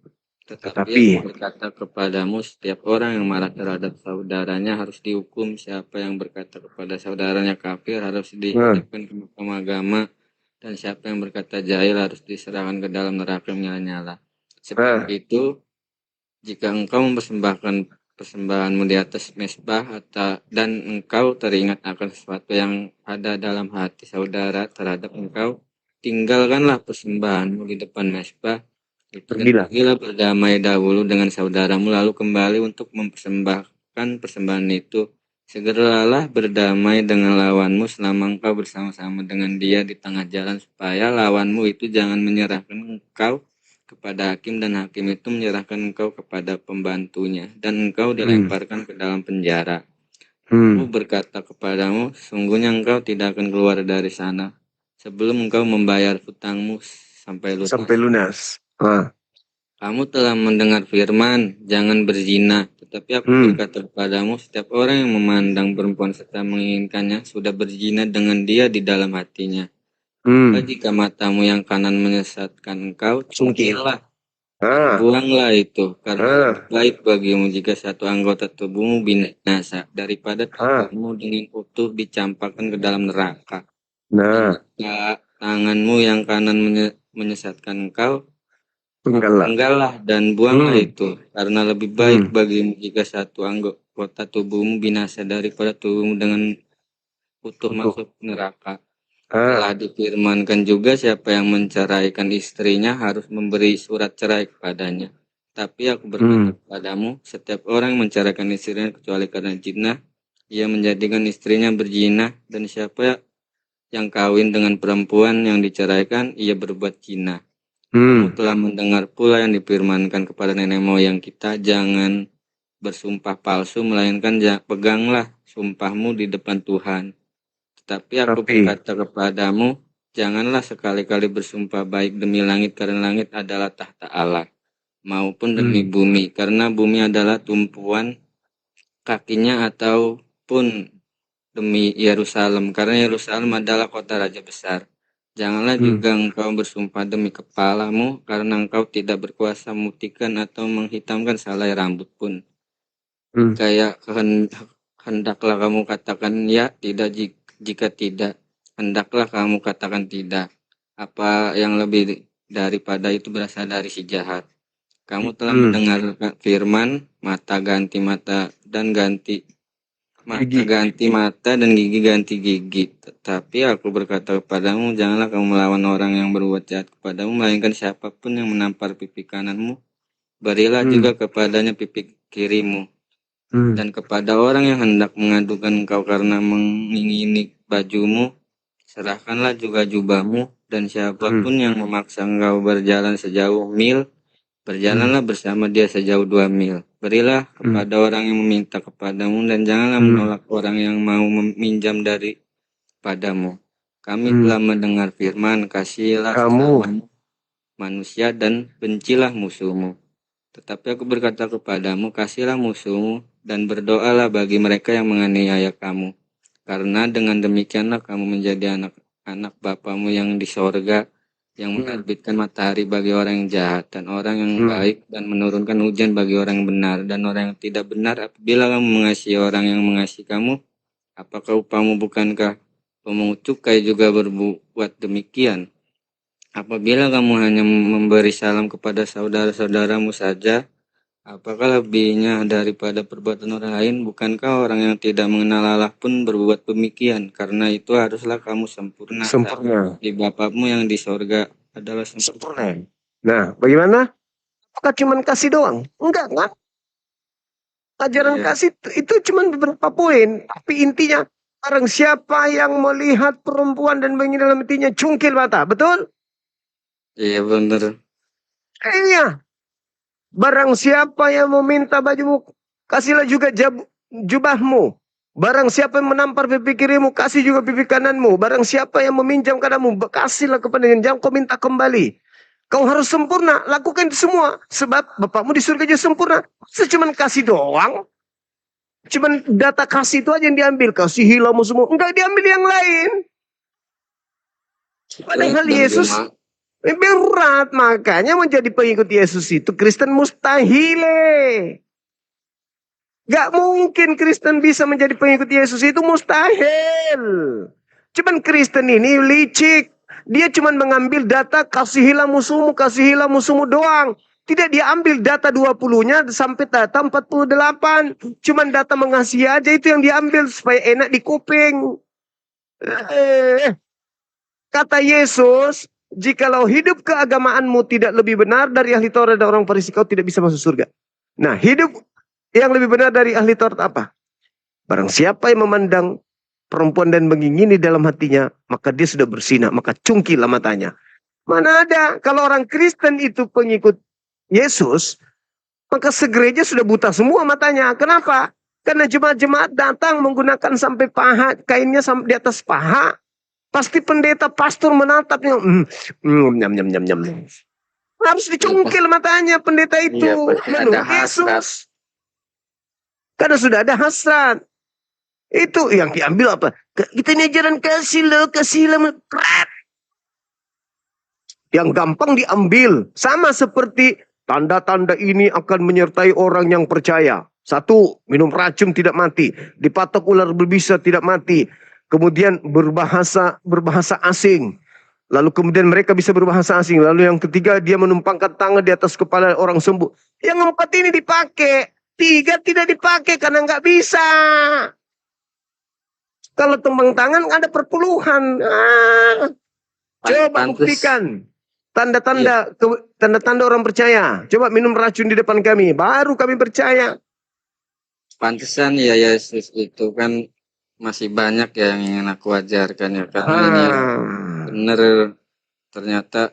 Tetapi aku berkata kepadamu, setiap orang yang marah terhadap saudaranya harus dihukum. Siapa yang berkata kepada saudaranya kafir harus dihadapkan ke mahkamah agama. Dan siapa yang berkata jahil harus diserahkan ke dalam neraka yang menyala-nyala. Sebab itu, jika engkau mempersembahkan persembahanmu di atas mezbah dan engkau teringat akan sesuatu yang ada dalam hati saudara terhadap engkau, tinggalkanlah persembahanmu di depan mezbah. Pergilah berdamai dahulu dengan saudaramu, lalu kembali untuk mempersembahkan persembahan itu. Segeralah berdamai dengan lawanmu selama engkau bersama-sama dengan dia di tengah jalan, supaya lawanmu itu jangan menyerahkan engkau kepada hakim dan hakim itu menyerahkan engkau kepada pembantunya dan engkau dilemparkan ke dalam penjara. Aku berkata kepadamu, sungguhnya engkau tidak akan keluar dari sana sebelum engkau membayar hutangmu sampai lunas. Kamu telah mendengar firman, jangan berzina. Tetapi aku berkata kepadamu, setiap orang yang memandang perempuan serta menginginkannya sudah berzina dengan dia di dalam hatinya. Jika matamu yang kanan menyesatkan engkau, cungkillah, buanglah itu, karena baik bagimu jika satu anggota tubuhmu binasa daripada tubuhmu dengan utuh dicampakkan ke dalam neraka. Jika tanganmu yang kanan menyesatkan engkau, penggallah dan buanglah itu, karena lebih baik bagimu jika satu anggota tubuhmu binasa daripada tubuhmu dengan utuh masuk neraka. Telah difirmankan juga, siapa yang menceraikan istrinya harus memberi surat cerai kepadanya. Tapi aku berkata kepadamu, setiap orang yang menceraikan istrinya kecuali karena zina, ia menjadikan istrinya berzina, dan siapa yang kawin dengan perempuan yang diceraikan, ia berbuat zina. Kamu telah mendengar pula yang difirmankan kepada nenek moyang kita, jangan bersumpah palsu, melainkan peganglah sumpahmu di depan Tuhan. Tetapi aku berkata kepadamu, janganlah sekali-kali bersumpah baik demi langit, karena langit adalah tahta Allah, maupun demi bumi, karena bumi adalah tumpuan kakinya, ataupun demi Yerusalem, karena Yerusalem adalah kota raja besar. Janganlah juga engkau bersumpah demi kepalamu, karena engkau tidak berkuasa memutihkan atau menghitamkan selai rambut pun. Hmm. Kayak hendaklah kamu katakan ya, tidak jika tidak. Hendaklah kamu katakan tidak. Apa yang lebih daripada itu berasal dari si jahat. Kamu telah Hmm. mendengar firman, mata ganti mata dan ganti mata Gigi. ganti mata dan gigi ganti gigi. Tetapi aku berkata kepadamu, janganlah kamu melawan orang yang berbuat jahat kepadamu, melainkan siapapun yang menampar pipi kananmu, berilah Hmm. juga kepadanya pipi kirimu. Hmm. Dan kepada orang yang hendak mengadukan engkau karena mengingini bajumu, serahkanlah juga jubahmu. Dan siapapun yang memaksa engkau berjalan sejauh mil, berjalanlah bersama dia sejauh 2 mil. Berilah kepada orang yang meminta kepadamu, dan janganlah menolak orang yang mau meminjam daripadamu. Kami telah mendengar firman, kasihilah Kamu. sesamamu manusia dan bencilah musuhmu. Tetapi aku berkata kepadamu, kasihilah musuhmu dan berdoalah bagi mereka yang menganiaya kamu. Karena dengan demikianlah kamu menjadi anak-anak Bapamu yang di sorga, yang menerbitkan matahari bagi orang yang jahat dan orang yang baik, dan menurunkan hujan bagi orang yang benar dan orang yang tidak benar. Apabila kamu mengasihi orang yang mengasihi kamu, apakah upamu bukankah pemungut cukai juga berbuat demikian? Apabila kamu hanya memberi salam kepada saudara-saudaramu saja, apakah lebihnya daripada perbuatan orang lain? Bukankah orang yang tidak mengenal Allah pun berbuat demikian? Karena itu haruslah kamu sempurna. Sempurna. Di Bapakmu yang di sorga adalah sempurna. Sempurna. Nah, bagaimana? Apakah cuma kasih doang? Enggak kan? Ajaran Iya. kasih itu cuma beberapa poin. Tapi intinya, barang siapa yang melihat perempuan dan menginginkan dalam hatinya, cungkil mata. Betul? Iya benar. Iya. Barang siapa yang meminta bajumu, kasihlah juga jubahmu. Barang siapa yang menampar pipi kirimu, kasih juga pipi kananmu. Barang siapa yang meminjam kananmu, kasihlah kepadanya. Jangan kau minta kembali. Kau harus sempurna, lakukan itu semua. Sebab Bapakmu di surga juga sempurna. Cuman kasih doang. Cuman data kasih itu aja yang diambil. Kasihilah musuhmu. Enggak diambil yang lain. Padahal Yesus berat. Makanya menjadi pengikut Yesus itu Kristen mustahil. Gak mungkin Kristen bisa menjadi pengikut Yesus, itu mustahil. Cuman Kristen ini licik. Dia cuman mengambil data kasihilah musuhmu doang. Tidak dia ambil data 20-nya sampai data 48. Cuman data mengasihi aja itu yang diambil supaya enak di kuping. Kata Yesus, jikalau hidup keagamaanmu tidak lebih benar dari ahli Taurat dan orang Farisi, kau tidak bisa masuk surga. Nah, hidup yang lebih benar dari ahli Taurat apa? Barang siapa yang memandang perempuan dan mengingini dalam hatinya, maka dia sudah bersinah, maka cungkilah matanya. Mana ada, kalau orang Kristen itu pengikut Yesus, maka segereja sudah buta semua matanya. Kenapa? Karena jemaat-jemaat datang menggunakan sampai paha, kainnya sampai di atas paha. Pasti pendeta, pastor menatapnya. Nyam, nyam, nyam, nyam. Harus dicungkil matanya pendeta itu. Menurut Yesus. Karena sudah ada hasrat. Itu yang diambil apa? Kita ini ajaran kasih loh. Yang gampang diambil. Sama seperti tanda-tanda ini akan menyertai orang yang percaya. 1, minum racun tidak mati. Dipatok ular berbisa tidak mati. Kemudian berbahasa asing. Lalu kemudian mereka bisa berbahasa asing. Lalu yang ketiga, dia menumpangkan tangan di atas kepala orang sembuh. Yang 4 ini dipakai. 3 tidak dipakai karena nggak bisa. Kalau tumpang tangan ada perpuluhan. Coba buktikan. Tanda-tanda orang percaya. Coba minum racun di depan kami. Baru kami percaya. Pantesan ya Yesus itu kan masih banyak ya yang ingin aku ajarkan ya. Karena ini benar ternyata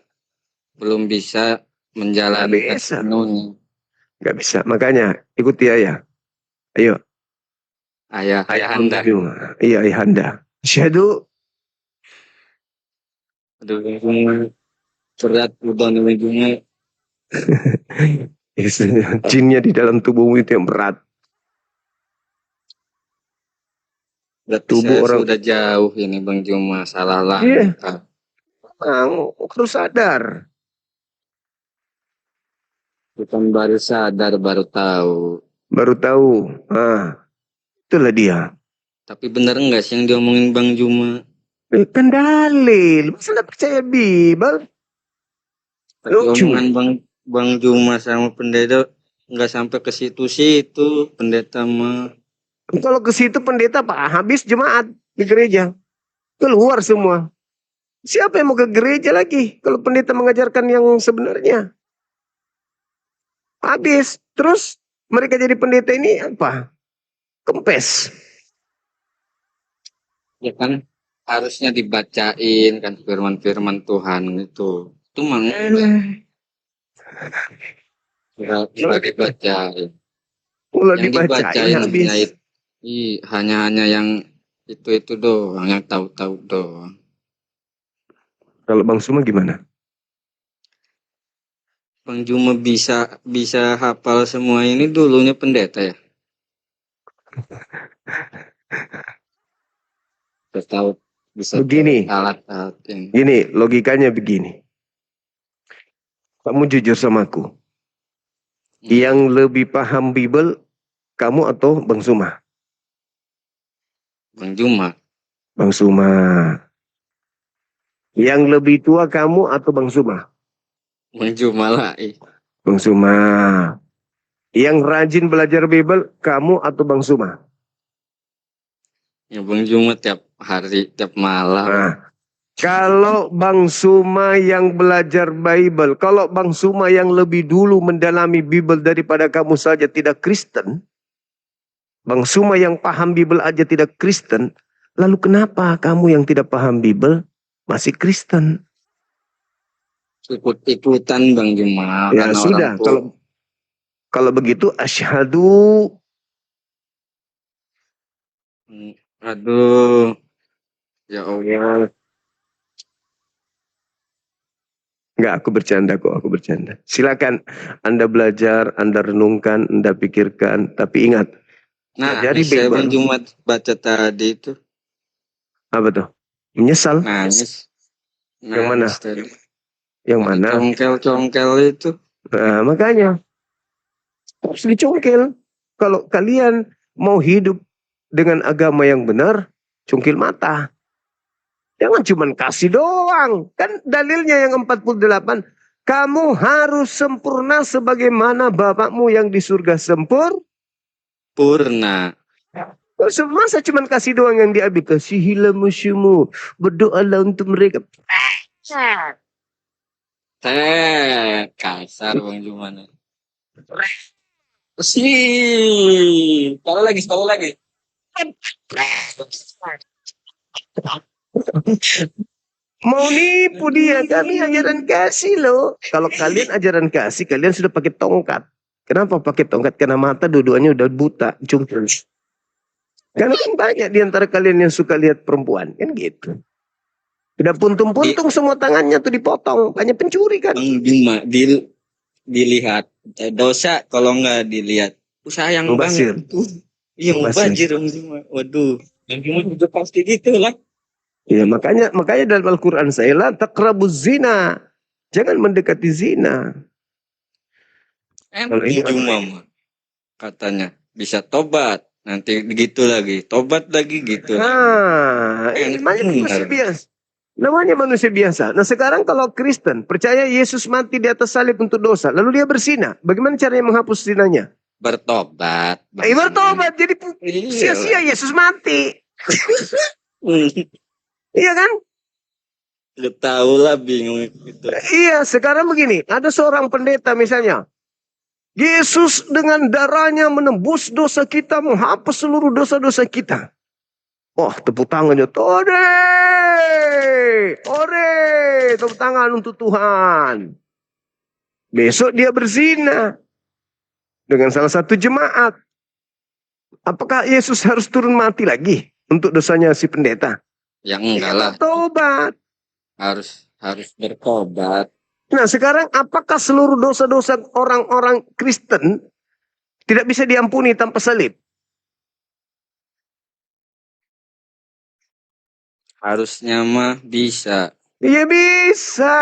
belum bisa menjalankan sepenuhnya. Gak bisa. Makanya ikuti ayah. Ayo. Ayah anda. Iya ayah anda. Syahadu. Aduh, berat udah ujungnya. Jinnya di dalam tubuhmu itu yang berat. Berarti tubuh orang sudah jauh ini Bang Juma, salah langkah. Harus sadar. Bukan baru sadar, baru tahu. Baru tahu. Ah, itulah dia. Tapi bener nggak sih yang diomongin Bang Juma? Kan dalil. Masa nggak percaya Bible? Tapi Lucu. omongan Bang Juma sama pendeta nggak sampai ke situ-situ. Pendeta mah Kalau ke situ pendeta Pak, habis jemaat di gereja. Keluar semua. Siapa yang mau ke gereja lagi? Kalau pendeta mengajarkan yang sebenarnya. Habis. Terus mereka jadi pendeta ini apa? Kempes. ya kan harusnya dibacain kan firman-firman Tuhan itu. Itu mah nggak dibacain. Kalau Yang dibacain dibacain habis. hanya yang itu doang, yang tahu-tahu doang. Kalau Bang Suma gimana? Bang Juma bisa hafal semua ini dulunya pendeta ya. Bisa tahu bisa Begini. alat-alat yang Gini, logikanya begini. Kamu jujur sama aku. Yang lebih paham Bible, kamu atau Bang Suma? Bang Juma. Bang Suma. Yang lebih tua kamu atau Bang Suma? Bang Juma lah. Bang Suma. Yang rajin belajar Bible, kamu atau Bang Suma? Ya Bang Juma tiap hari, tiap malam. Nah, kalau Bang Suma yang belajar Bible, kalau Bang Suma yang lebih dulu mendalami Bible daripada kamu saja tidak Kristen, Bang Suma yang paham Bible aja tidak Kristen, lalu kenapa kamu yang tidak paham Bible masih Kristen? Ikut-ikutan Bang Juma Ya karena orang sudah, tua. kalau begitu asyhadu. Aduh, ya Allah. Enggak, aku bercanda kok, aku bercanda. Silakan Anda belajar, Anda renungkan, Anda pikirkan, tapi ingat, Nah, pelajari saya Bang Bible. Juma baca tadi itu Apa tuh? Menyesal? nangis. Yang mana? Nangis tadi. Yang Ada mana? congkel-congkel itu. Nah, makanya harus dicongkel. Kalau kalian mau hidup dengan agama yang benar, congkel mata. Jangan cuma kasih doang. Kan dalilnya yang 48. Kamu harus sempurna sebagaimana Bapakmu yang di surga sempurna. Purna. Masa cuma kasih doang yang diambil. Kasihilah musuhmu. Berdoalah untuk mereka. Kasar Bang Juma. Sih, sekali lagi. Mau nipu dia. Kami ajaran kasih loh. Kalau kalian ajaran kasih, kalian sudah pakai tongkat. Kenapa pakai tongkat? Karena mata dua-duanya udah buta. Cungkil. Karena kan banyak di antara kalian yang suka lihat perempuan. Kan gitu. Udah puntung-puntung semua tangannya tuh dipotong. Banyak pencuri kan. Bang Juma dilihat dosa kalau nggak dilihat. Sayang Mubazir. banget tuh. Iya mubazir Bang Juma. Waduh, Bang Juma juga pasti gitu lah. Ya, makanya dalam Al-Quran saya la taqrabuz zina. Jangan mendekati zina. Kalau ini Cuma mah katanya bisa tobat. Nanti gitu lagi, tobat lagi gitu. Namanya manusia biasa. Namanya manusia biasa. Nah sekarang kalau Kristen percaya Yesus mati di atas salib untuk dosa, lalu dia berzina. Bagaimana caranya menghapus zinanya? Bertobat. Bertobat. Jadi sia-sia Yesus mati. Iya kan? Gak tahu lah, bingung gitu. Iya, sekarang begini, ada seorang pendeta misalnya. Yesus dengan darahnya menembus dosa kita, menghapus seluruh dosa-dosa kita. Wah, tepuk tangannya. Ore! Ore! Tepuk tangan untuk Tuhan. Besok dia berzina dengan salah satu jemaat. Apakah Yesus harus turun mati lagi untuk dosanya si pendeta? Ya enggak lah. Tobat. Harus bertobat. Nah sekarang apakah seluruh dosa-dosa orang-orang Kristen tidak bisa diampuni tanpa salib? Harusnya mah bisa. Iya bisa.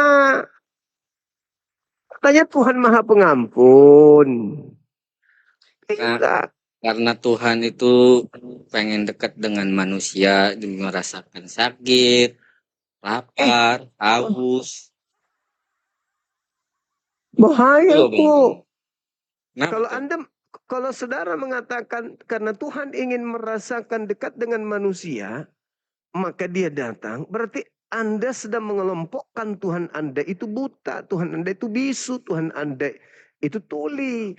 Katanya Tuhan Maha Pengampun. Tidak. Karena Tuhan itu pengen dekat dengan manusia, merasakan sakit, lapar, haus. Bahaya Coba Bang. kok. Kenapa Kalau tuh? Anda, kalau saudara mengatakan karena Tuhan ingin merasakan dekat dengan manusia, maka dia datang, berarti Anda sedang mengelompokkan Tuhan Anda itu buta, Tuhan Anda itu bisu, Tuhan Anda itu tuli.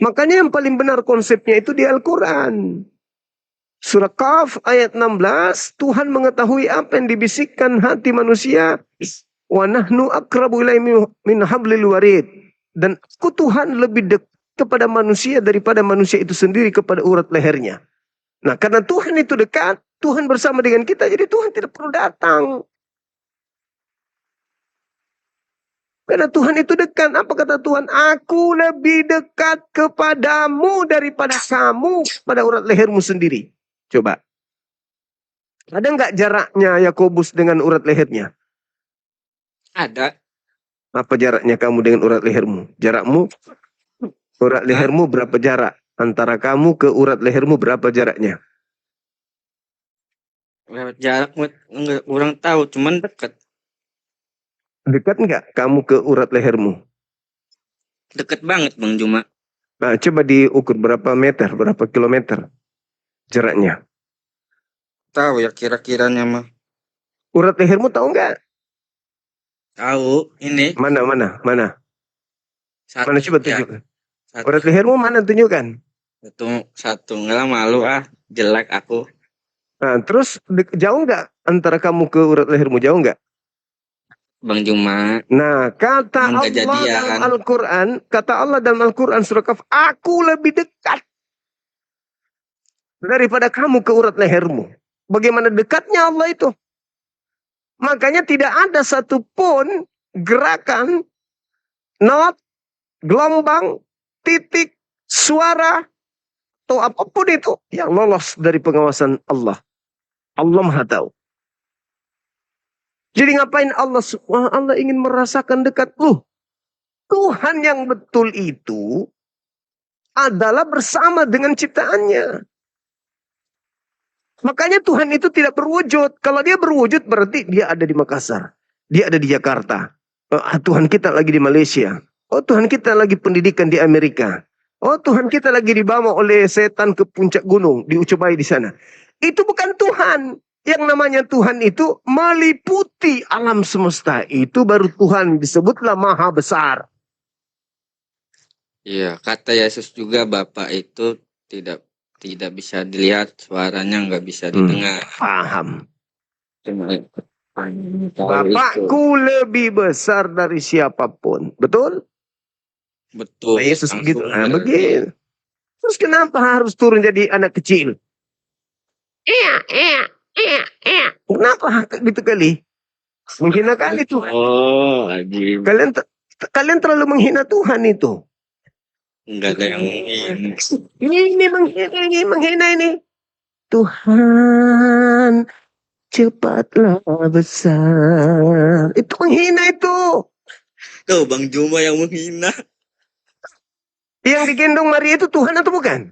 Makanya yang paling benar konsepnya itu di Al-Quran. Surah Qaf ayat 16, Tuhan mengetahui apa yang dibisikkan hati manusia. Wa nahnu akrabu ilaihi min hablil warid. Dan aku Tuhan lebih dekat kepada manusia daripada manusia itu sendiri kepada urat lehernya. Nah, karena Tuhan itu dekat, Tuhan bersama dengan kita, jadi Tuhan tidak perlu datang. Karena Tuhan itu dekat. Apa kata Tuhan? Aku lebih dekat kepadamu daripada kamu pada urat lehermu sendiri. Coba. Ada nggak jaraknya Yakobus dengan urat lehernya? Ada. Apa jaraknya kamu dengan urat lehermu? Jarakmu, urat lehermu berapa jarak? Antara kamu ke urat lehermu berapa jaraknya? Jarak nggak kurang tahu, cuman dekat. Dekat nggak kamu ke urat lehermu? Deket banget Bang Juma. Nah, coba diukur berapa meter, berapa kilometer jaraknya. Tahu ya kira-kiranya mah. Urat lehermu tahu nggak? Tahu ini Mana, mana, mana? satu Mana coba ya. tunjukkan. Urat lehermu mana tunjukkan. Satu nggak malu jelek aku. Nah, terus jauh nggak antara kamu ke urat lehermu, jauh nggak? Bang Juma. Nah, kata Emang Allah kejadian. dalam Al-Quran, kata Allah dalam Al-Quran surah Kaf, aku lebih dekat daripada kamu ke urat lehermu. Bagaimana dekatnya Allah itu? Makanya tidak ada satupun gerakan, not, gelombang, titik, suara, atau apapun itu yang lolos dari pengawasan Allah. Allah Maha Tahu. Jadi ngapain Allah Allah ingin merasakan dekat lu? Tuhan yang betul itu adalah bersama dengan ciptaannya. Makanya Tuhan itu tidak berwujud. Kalau dia berwujud berarti dia ada di Makassar. Dia ada di Jakarta. Tuhan kita lagi di Malaysia. Oh, Tuhan kita lagi pendidikan di Amerika. Oh, Tuhan kita lagi dibawa oleh setan ke puncak gunung, diucobai di sana. Itu bukan Tuhan. Yang namanya Tuhan itu meliputi alam semesta. Itu baru Tuhan, disebutlah maha besar. Iya, kata Yesus juga Bapak itu tidak bisa dilihat, suaranya nggak bisa didengar. Paham. Cuma Bapakku lebih besar dari siapapun. Betul? betul. Nah, Yesus Langsung begitu. Nah, begitu. Terus kenapa harus turun jadi anak kecil? Kenapa gitu kali? Menghina kali Tuhan. Oh, lagi Kalian terlalu menghina Tuhan itu. nggak ada yang ini. Ini menghina ini. Tuhan, cepatlah besar. Itu menghina itu. Tuh Bang Juma yang menghina. Yang digendong Maria itu Tuhan atau bukan?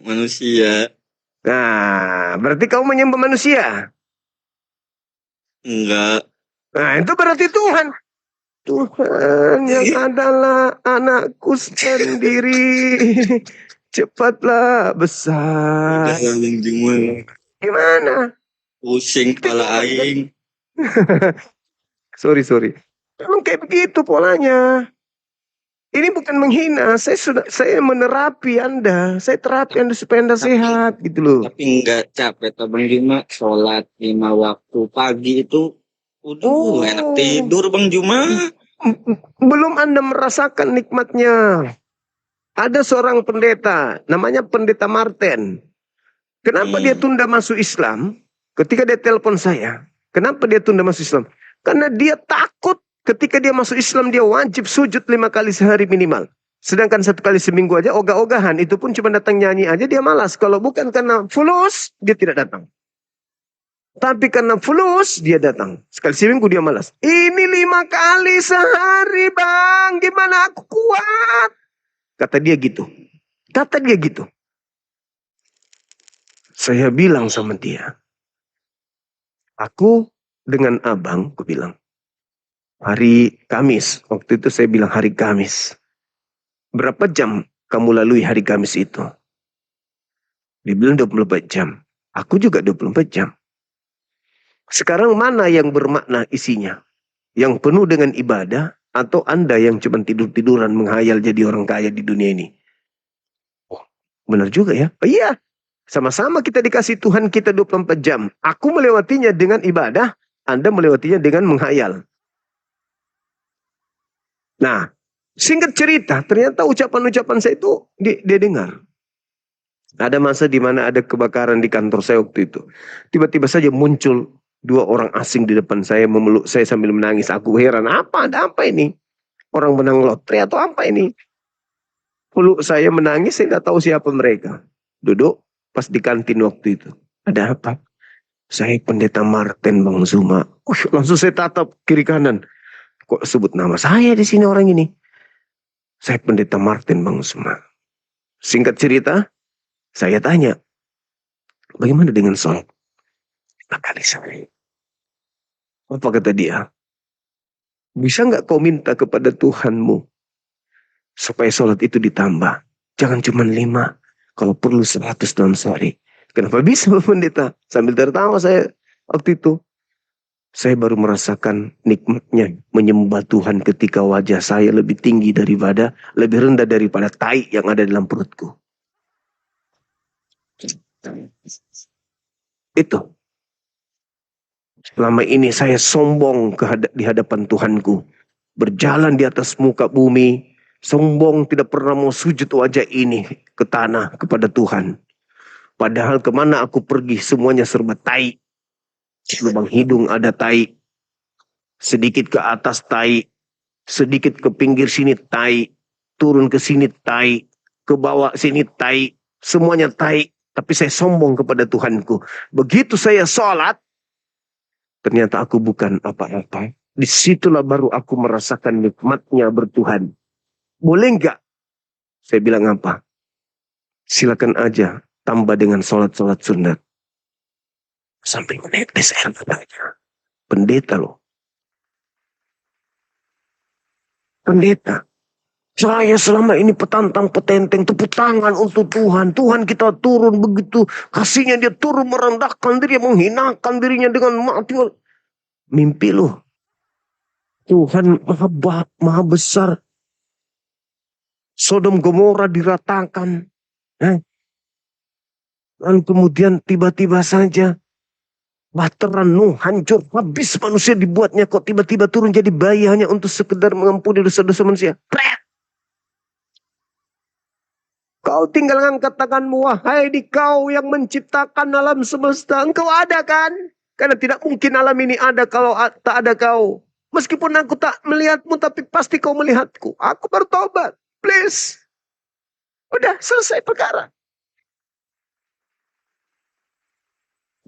Manusia. Nah, berarti kamu menyembah manusia. Enggak. Nah, itu berarti Tuhan. Tuhan yang adalah anakku sendiri. Cepatlah besar. Udah Bang Juma. Gimana? Pusing kepala aing. Sorry. Emang kayak begitu polanya. Ini bukan menghina. Saya menerapi Anda. Saya terapi Anda supaya Anda sehat gitu loh. Tapi enggak capek tuh Bang Juma. Sholat 5 waktu pagi itu enak tidur Bang Juma. Belum Anda merasakan nikmatnya. Ada seorang pendeta, namanya Pendeta Martin. Kenapa dia tunda masuk Islam? Ketika dia telepon saya, kenapa dia tunda masuk Islam? Karena dia takut ketika dia masuk Islam, dia wajib sujud 5 kali sehari minimal. Sedangkan 1 kali seminggu aja ogah-ogahan. Itu pun cuma datang nyanyi aja dia malas. Kalau bukan karena fulus, dia tidak datang. Tapi karena fulus, dia datang. Sekali seminggu dia malas. Ini 5 kali sehari bang, gimana aku kuat? Kata dia gitu. Kata dia gitu. Saya bilang sama dia, aku dengan abang, aku bilang, hari Kamis. Waktu itu saya bilang hari Kamis. Berapa jam kamu lalui hari Kamis itu? Dia bilang 24 jam. Aku juga 24 jam. Sekarang mana yang bermakna isinya? Yang penuh dengan ibadah atau Anda yang cuma tidur-tiduran menghayal jadi orang kaya di dunia ini? Oh, benar juga ya. Oh, iya, sama-sama kita dikasih Tuhan kita 24 jam. Aku melewatinya dengan ibadah, Anda melewatinya dengan menghayal. Nah, singkat cerita, ternyata ucapan-ucapan saya itu dia dengar. Ada masa di mana ada kebakaran di kantor saya waktu itu. Tiba-tiba saja muncul dua orang asing di depan saya memeluk saya sambil menangis. Aku heran, ada apa ini? Orang menang lotre atau apa ini? Peluk saya menangis, saya nggak tahu siapa mereka. Duduk pas di kantin waktu itu. Ada apa? Saya pendeta Martin Bang Zuma. Langsung saya tatap kiri kanan. Kok sebut nama saya di sini orang ini? Saya pendeta Martin Bang Zuma. Singkat cerita, saya tanya, bagaimana dengan sholat? Kali saya. Apa kata dia? Bisa nggak kau minta kepada Tuhanmu supaya sholat itu ditambah? Jangan cuma 5, kalau perlu 100 dalam sehari. Kenapa bisa pendeta? Sambil tertawa saya waktu itu. Saya baru merasakan nikmatnya menyembah Tuhan ketika wajah saya lebih tinggi daripada, lebih rendah daripada tai yang ada dalam perutku. Itu. Selama ini saya sombong di hadapan Tuhanku. Berjalan di atas muka bumi. Sombong tidak pernah mau sujud wajah ini ke tanah kepada Tuhan. Padahal kemana aku pergi semuanya serba tai. Lubang hidung ada tai. Sedikit ke atas tai. Sedikit ke pinggir sini tai. Turun ke sini tai. Ke bawah sini tai. Semuanya tai. Tapi saya sombong kepada Tuhanku. Begitu saya sholat. Ternyata aku bukan apa-apa. Disitulah baru aku merasakan nikmatnya bertuhan. Boleh enggak? Saya bilang apa? Silakan aja tambah dengan sholat-sholat sunat. Sampai menetes air matanya. Pendeta loh. Pendeta. Saya selama ini petantang petenteng tepuk tangan untuk Tuhan. Tuhan kita turun begitu. Kasihnya dia turun merendahkan diri. Menghinakan dirinya dengan mati. Mimpi loh. Tuhan maha besar. Sodom Gomora diratakan. Lalu kemudian tiba-tiba saja bateran Nuh hancur. Habis manusia dibuatnya kok tiba-tiba turun jadi bayi hanya untuk sekedar mengampuni dosa-dosa manusia. Kau tinggal angkat tanganmu, wahai di kau yang menciptakan alam semesta. Engkau ada kan? Karena tidak mungkin alam ini ada kalau tak ada kau. Meskipun aku tak melihatmu, tapi pasti kau melihatku. Aku bertobat. Please. Udah selesai perkara.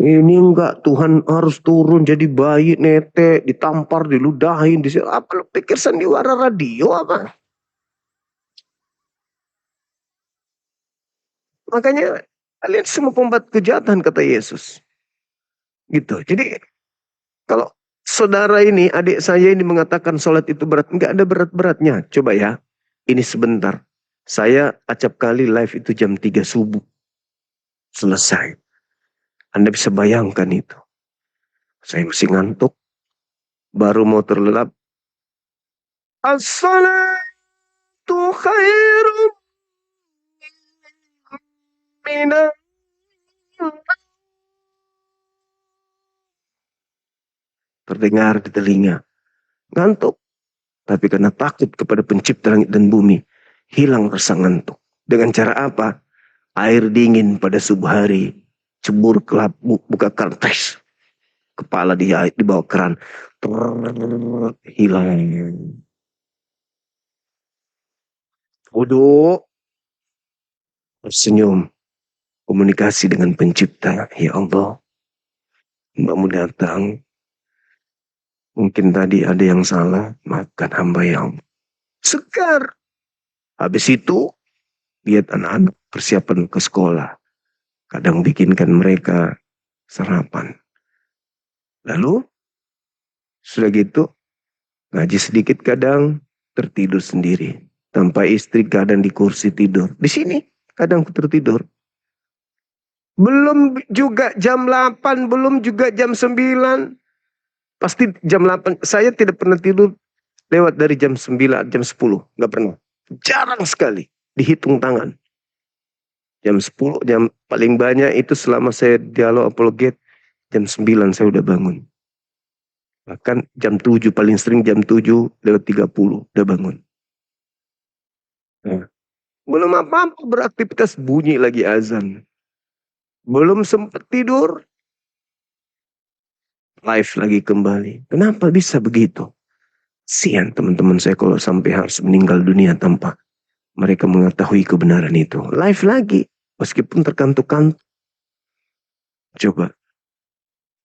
Ini enggak, Tuhan harus turun jadi bayi, netek, ditampar, diludahin. Apa lu pikir sandiwara radio apa? Makanya kalian semua pembuat kejahatan, kata Yesus. Gitu. Jadi kalau saudara ini, adik saya ini mengatakan sholat itu berat. Enggak ada berat-beratnya. Coba ya, ini sebentar. Saya acap kali live itu jam 3 subuh. Selesai. Anda bisa bayangkan itu. Saya masih ngantuk. Baru mau terlelap. As-salatu khairum minan. Terdengar di telinga. Ngantuk. Tapi karena takut kepada pencipta langit dan bumi. Hilang rasa ngantuk. Dengan cara apa? Air dingin pada subuh hari. Cebur kelap, buka kartes. Kepala di bawah keran. Hilang. Duduk. Tersenyum. Komunikasi dengan pencipta. Ya Allah. Mbakmu datang. Mungkin tadi ada yang salah. Maafkan hamba ya Allah. Segar. Habis itu lihat anak-anak persiapan ke sekolah. Kadang bikinkan mereka sarapan. Lalu, sudah gitu, ngaji sedikit kadang tertidur sendiri. Tanpa istri kadang di kursi tidur. Di sini kadang tertidur. Belum juga jam 8, belum juga jam 9. Pasti jam 8. Saya tidak pernah tidur lewat dari jam 9, jam 10. Nggak pernah. Jarang sekali. Dihitung tangan. Jam 10, jam paling banyak itu selama saya dialog apologet, jam 9 saya udah bangun. Bahkan jam 7, paling sering jam 7 lewat 30 udah bangun. Nah, belum apa-apa beraktivitas, bunyi lagi azan. Belum sempat tidur, live lagi kembali. Kenapa bisa begitu? Sian teman-teman saya kalau sampai harus meninggal dunia tanpa mereka mengetahui kebenaran itu. Live lagi, meskipun terkantuk-kantuk. Coba.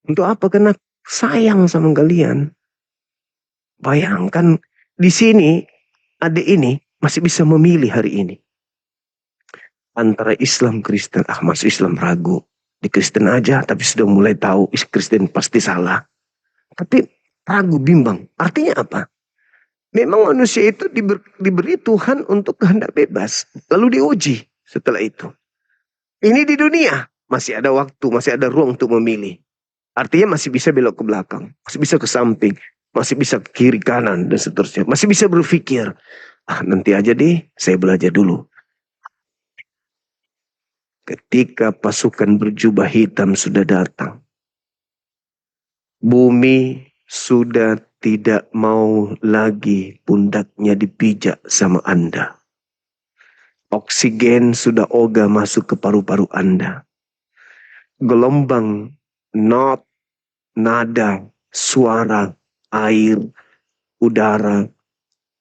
Untuk apa? Karena sayang sama kalian. Bayangkan di sini, adik ini masih bisa memilih hari ini. Antara Islam Kristen, masuk Islam ragu. Di Kristen aja, tapi sudah mulai tahu Kristen pasti salah. Tapi ragu, bimbang. Artinya apa? Memang manusia itu diberi Tuhan untuk kehendak bebas. Lalu diuji setelah itu. Ini di dunia. Masih ada waktu, masih ada ruang untuk memilih. Artinya masih bisa belok ke belakang. Masih bisa ke samping. Masih bisa ke kiri kanan dan seterusnya. Masih bisa berpikir. Nanti aja deh, saya belajar dulu. Ketika pasukan berjubah hitam sudah datang. Bumi sudah tidak mau lagi pundaknya dipijak sama Anda. Oksigen sudah ogah masuk ke paru-paru Anda. Gelombang, not, nada, suara, air, udara,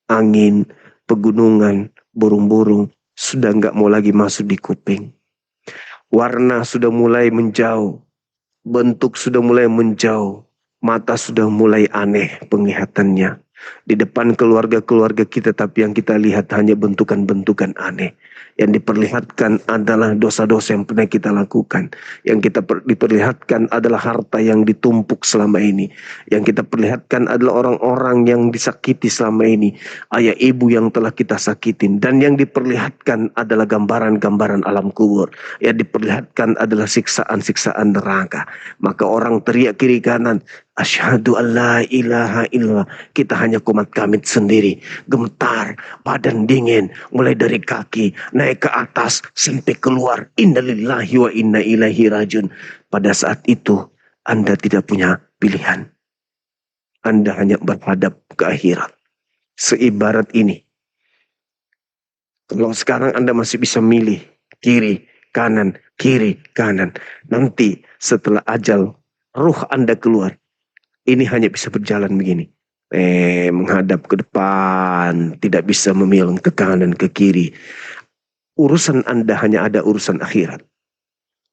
angin, pegunungan, burung-burung sudah nggak mau lagi masuk di kuping. Warna sudah mulai menjauh. Bentuk sudah mulai menjauh. Mata sudah mulai aneh penglihatannya. Di depan keluarga-keluarga kita, tapi yang kita lihat hanya bentukan-bentukan aneh. Yang diperlihatkan adalah dosa-dosa yang pernah kita lakukan. Yang kita diperlihatkan adalah harta yang ditumpuk selama ini. Yang kita perlihatkan adalah orang-orang yang disakiti selama ini. Ayah ibu yang telah kita sakitin. Dan yang diperlihatkan adalah gambaran-gambaran alam kubur. Yang diperlihatkan adalah siksaan-siksaan neraka. Maka orang teriak kiri kanan, asyhadu an la ilaha illallah. Kita hanya kumat kamit sendiri. Gemetar, badan dingin. Mulai dari kaki, naik ke atas, sampai keluar. Innalillahi wa inna ilaihi rajiun. Pada saat itu, Anda tidak punya pilihan. Anda hanya berhadap ke akhirat. Seibarat ini. Kalau sekarang Anda masih bisa milih. Kiri, kanan, kiri, kanan. Nanti setelah ajal, ruh Anda keluar. Ini hanya bisa berjalan begini. Menghadap ke depan. Tidak bisa memilih ke kanan, ke kiri. Urusan Anda hanya ada urusan akhirat.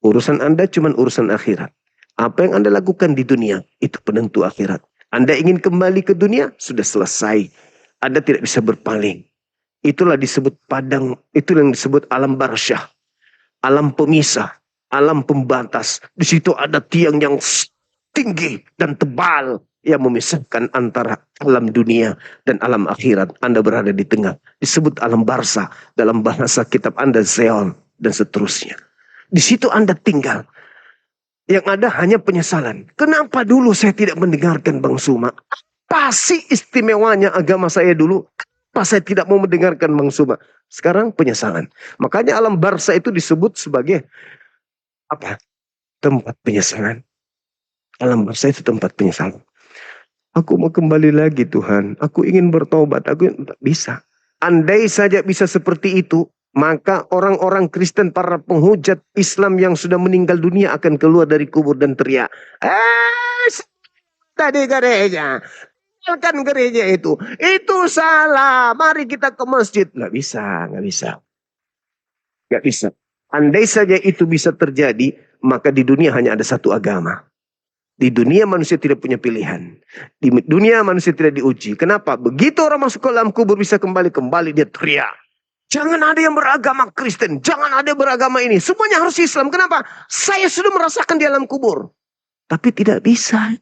Urusan Anda cuma urusan akhirat. Apa yang Anda lakukan di dunia, itu penentu akhirat. Anda ingin kembali ke dunia, sudah selesai. Anda tidak bisa berpaling. Itulah disebut padang, itu yang disebut alam barsyah. Alam pemisah, alam pembatas. Di situ ada tiang yang tinggi dan tebal yang memisahkan antara alam dunia dan alam akhirat. Anda berada di tengah. Disebut alam barza. Dalam bahasa kitab Anda Zeon dan seterusnya. Di situ Anda tinggal. Yang ada hanya penyesalan. Kenapa dulu saya tidak mendengarkan Bang Suma? Apa sih istimewanya agama saya dulu? Kenapa saya tidak mau mendengarkan Bang Suma? Sekarang penyesalan. Makanya alam barza itu disebut sebagai apa? Tempat penyesalan. Alam barza itu tempat penyesalan. Aku mau kembali lagi Tuhan. Aku ingin bertobat. Aku tak bisa. Andai saja bisa seperti itu, maka orang-orang Kristen, para penghujat Islam yang sudah meninggal dunia akan keluar dari kubur dan teriak, tadi gereja, tinggalkan gereja itu salah, mari kita ke masjid. Nggak bisa. Andai saja itu bisa terjadi, maka di dunia hanya ada satu agama. Di dunia manusia tidak punya pilihan. Di dunia manusia tidak diuji. Kenapa? Begitu orang masuk ke dalam kubur bisa kembali dia teriak. Jangan ada yang beragama Kristen. Jangan ada yang beragama ini. Semuanya harus Islam. Kenapa? Saya sudah merasakan di alam kubur. Tapi tidak bisa.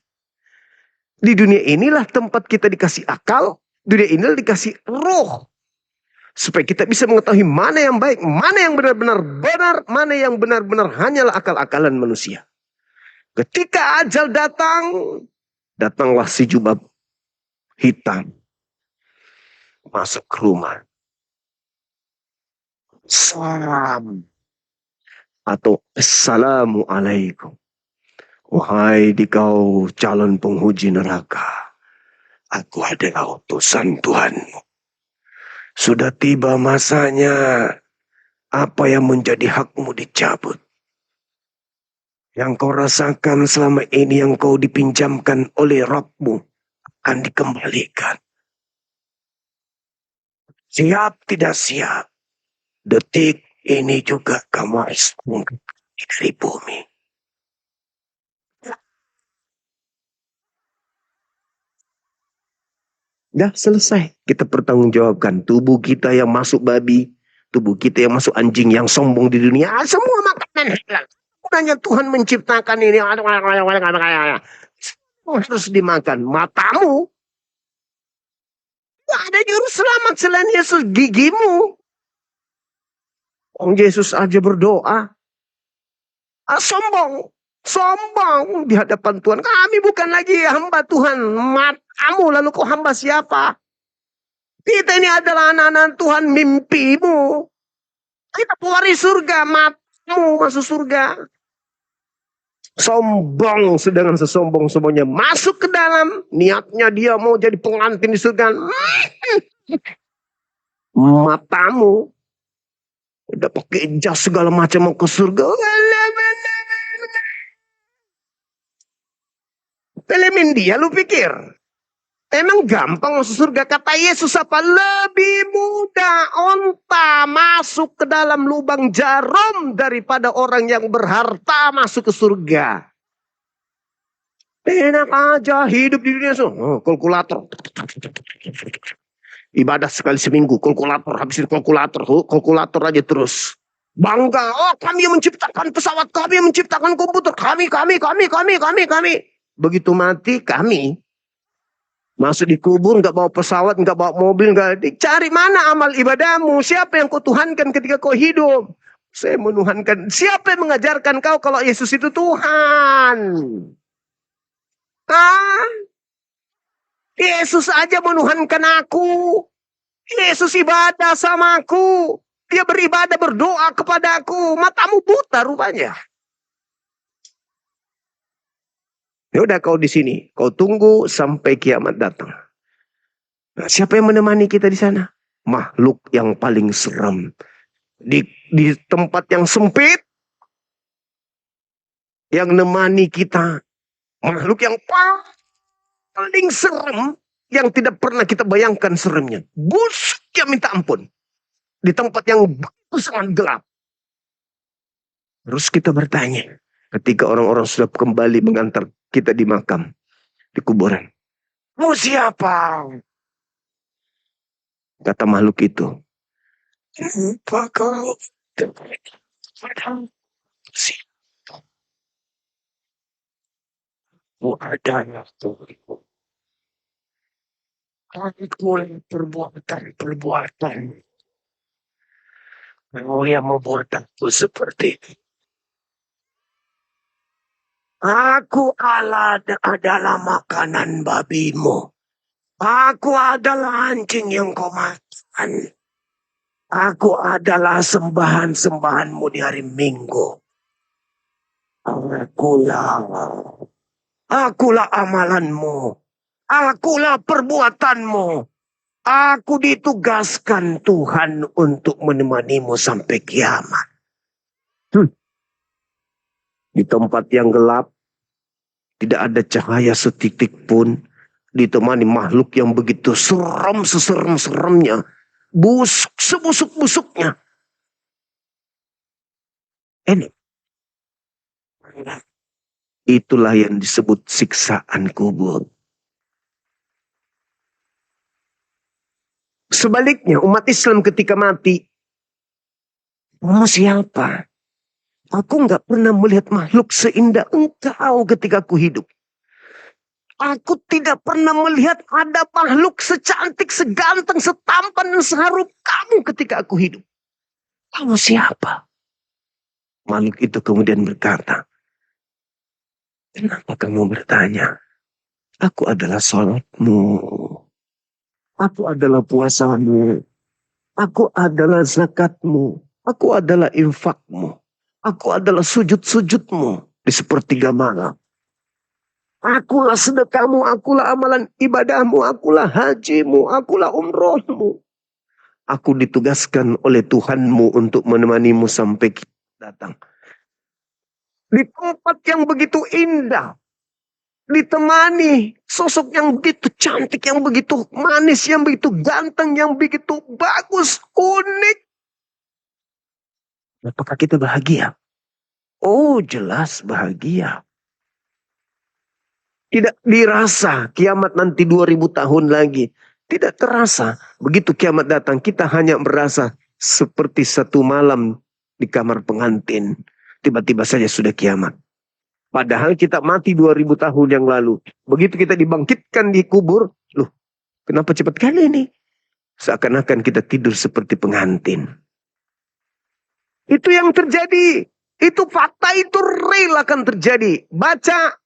Di dunia inilah tempat kita dikasih akal. Dunia inilah dikasih roh. Supaya kita bisa mengetahui mana yang baik. Mana yang benar-benar benar. Mana yang benar-benar hanyalah akal-akalan manusia. Ketika ajal datang. Datanglah si jubah hitam. Masuk ke rumah. Salam atau assalamualaikum. Wahai dikau calon penghuni neraka, aku adalah utusan Tuhanmu. Sudah tiba masanya apa yang menjadi hakmu dicabut. Yang kau rasakan selama ini yang kau dipinjamkan oleh Rabbmu akan dikembalikan. Siap tidak siap. Detik ini juga kamu harus mengangkat dari bumi. Dah selesai. Kita pertanggungjawabkan tubuh kita yang masuk babi, tubuh kita yang masuk anjing, yang sombong di dunia. Semua makanan halal. Gunanya Tuhan menciptakan ini. Semua harus dimakan. Matamu. Tidak ada juru selamat selain Yesus. Gigimu. Yesus aja berdoa. Sombong. Sombong di hadapan Tuhan. Kami bukan lagi hamba Tuhan. Matamu lalu kau hamba siapa? Kita ini adalah anak-anak Tuhan, mimpimu. Kita pewaris surga. Matamu masuk surga. Sombong. Sedangkan sesombong-sombongnya masuk ke dalam. Niatnya dia mau jadi pengantin di surga. Matamu. Udah pakai jas segala macam mau ke surga. Pelemin dia lu pikir. Emang gampang masuk surga? Kata Yesus apa? Lebih mudah onta masuk ke dalam lubang jarum daripada orang yang berharta masuk ke surga. Enak aja hidup di dunia. Kalkulator. Ibadah sekali seminggu, kalkulator, habisin kalkulator aja terus. Bangga, oh kami yang menciptakan pesawat, kami yang menciptakan komputer, kami. Begitu mati, kami. Masuk di kubur, nggak bawa pesawat, nggak bawa mobil, nggak dicari mana amal ibadahmu, siapa yang kau tuhankan ketika kau hidup. Saya menuhankan, siapa yang mengajarkan kau kalau Yesus itu Tuhan? Yesus aja menuhankan aku. Yesus ibadah sama aku. Dia beribadah, berdoa kepada aku. Matamu buta rupanya. Ya udah kau di sini. Kau tunggu sampai kiamat datang. Nah, siapa yang menemani kita di sana? Makhluk yang paling seram. Di tempat yang sempit. Yang menemani kita. Makhluk yang paling serem yang tidak pernah kita bayangkan seremnya. Busuknya minta ampun. Di tempat yang sangat gelap. Terus kita bertanya. Ketika orang-orang sudah kembali mengantar kita di makam. Di kuburan. Mau siapa? Kata makhluk itu. Siapa kau? Adanya tubuhku. Aku perbuatan. Kau yang membuat aku seperti itu. Aku adalah makanan babimu. Aku adalah anjing yang kau makan. Aku adalah sembahan-sembahanmu di hari Minggu. Akulah amalanmu. Akulah perbuatanmu. Aku ditugaskan Tuhan untuk menemanimu sampai kiamat. Di tempat yang gelap, tidak ada cahaya setitik pun. Ditemani makhluk yang begitu seram, seserem-seremnya. Busuk, sebusuk-busuknya. Ini. Itulah yang disebut siksaan kubur. Sebaliknya, umat Islam ketika mati, Kamu siapa? Aku nggak pernah melihat makhluk seindah engkau ketika aku hidup. Aku tidak pernah melihat ada makhluk secantik, seganteng, setampan, dan seharum kamu ketika aku hidup. Kamu siapa? Makhluk itu kemudian berkata, kenapa kamu bertanya? Aku adalah sholatmu. Aku adalah puasamu. Aku adalah zakatmu. Aku adalah infakmu. Aku adalah sujud-sujudmu di sepertiga malam. Akulah sedekahmu, akulah amalan ibadahmu, akulah hajimu, akulah umrohmu. Aku ditugaskan oleh Tuhanmu untuk menemanimu sampai kita datang. Di tempat yang begitu indah, ditemani sosok yang begitu cantik, yang begitu manis, yang begitu ganteng, yang begitu bagus, unik. Apakah kita bahagia? Oh, jelas bahagia. Tidak dirasa kiamat nanti 2000 tahun lagi. Tidak terasa. Begitu kiamat datang, kita hanya merasa seperti satu malam di kamar pengantin. Tiba-tiba saja sudah kiamat. Padahal kita mati 2000 tahun yang lalu. Begitu kita dibangkitkan di kubur, loh, kenapa cepat kali ini? Seakan-akan kita tidur seperti pengantin. Itu yang terjadi. Itu fakta, itu real akan terjadi. Baca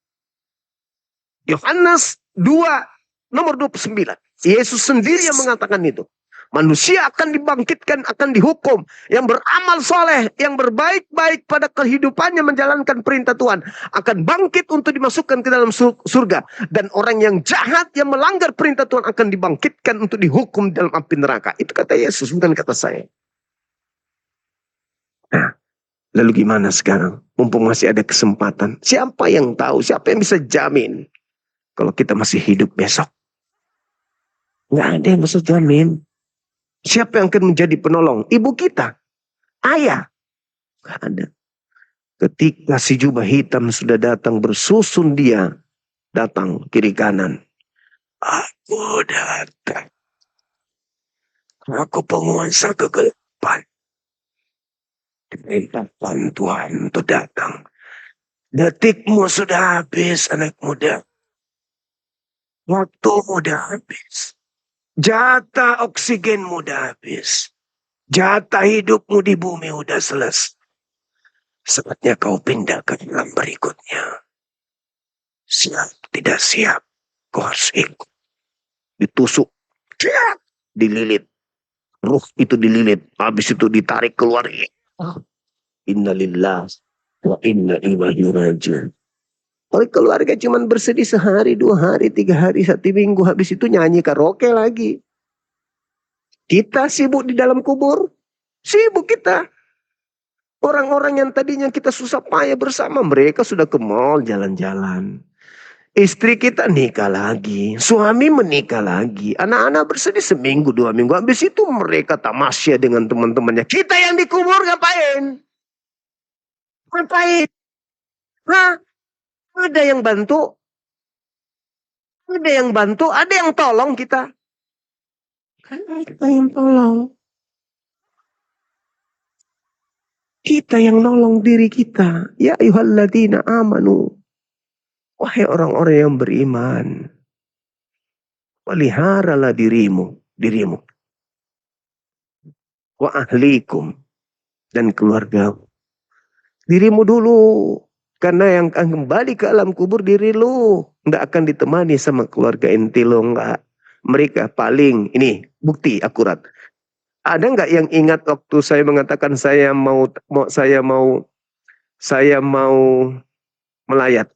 Yohanes 2 nomor 29. Yesus sendiri yang mengatakan itu. Manusia akan dibangkitkan, akan dihukum. Yang beramal soleh, yang berbaik-baik pada kehidupannya menjalankan perintah Tuhan. Akan bangkit untuk dimasukkan ke dalam surga. Dan orang yang jahat, yang melanggar perintah Tuhan akan dibangkitkan untuk dihukum dalam api neraka. Itu kata Yesus, bukan kata saya. Nah, lalu gimana sekarang? Mumpung masih ada kesempatan. Siapa yang tahu, siapa yang bisa jamin kalau kita masih hidup besok? Nggak ada yang bisa jamin. Siapa yang akan menjadi penolong? Ibu kita. Ayah. Nggak ada. Ketika si jubah hitam sudah datang bersusun dia. Datang kiri kanan. Aku datang. Aku penguasa kegelapan. Diminta bantuan untuk datang. Detikmu sudah habis, anak muda. Waktumu sudah habis. Jatah oksigenmu udah habis. Jatah hidupmu di bumi udah selesai. Saatnya kau pindah ke dalam berikutnya. Siap, tidak siap. Kau harus ikut. Ditusuk. Dililit. Ruh itu dililit. Habis itu ditarik keluar. Innalillah wa inna ilaihi raji'un. Oleh keluarga cuman bersedih sehari, 2 hari, 3 hari, 1 minggu. Habis itu nyanyi karaoke lagi. Kita sibuk di dalam kubur. Sibuk kita. Orang-orang yang tadinya kita susah payah bersama. Mereka sudah ke mall jalan-jalan. Istri kita nikah lagi. Suami menikah lagi. Anak-anak bersedih seminggu, 2 minggu. Habis itu mereka tamasya dengan teman-temannya. Kita yang dikubur ngapain? Ngapain? Hah? Ada yang bantu? Ada yang bantu? Ada yang tolong kita? Kan kita yang tolong. Kita yang nolong diri kita. Ya ayyuhalladzina amanu. Wahai orang-orang yang beriman. Peliharalah dirimu. Wa ahlikum. Dan keluargamu. Dirimu dulu. Karena yang akan kembali ke alam kubur diri lu. Nggak akan ditemani sama keluarga inti lu. Nggak. Mereka paling. Ini bukti akurat. Ada nggak yang ingat waktu saya mengatakan saya mau melayat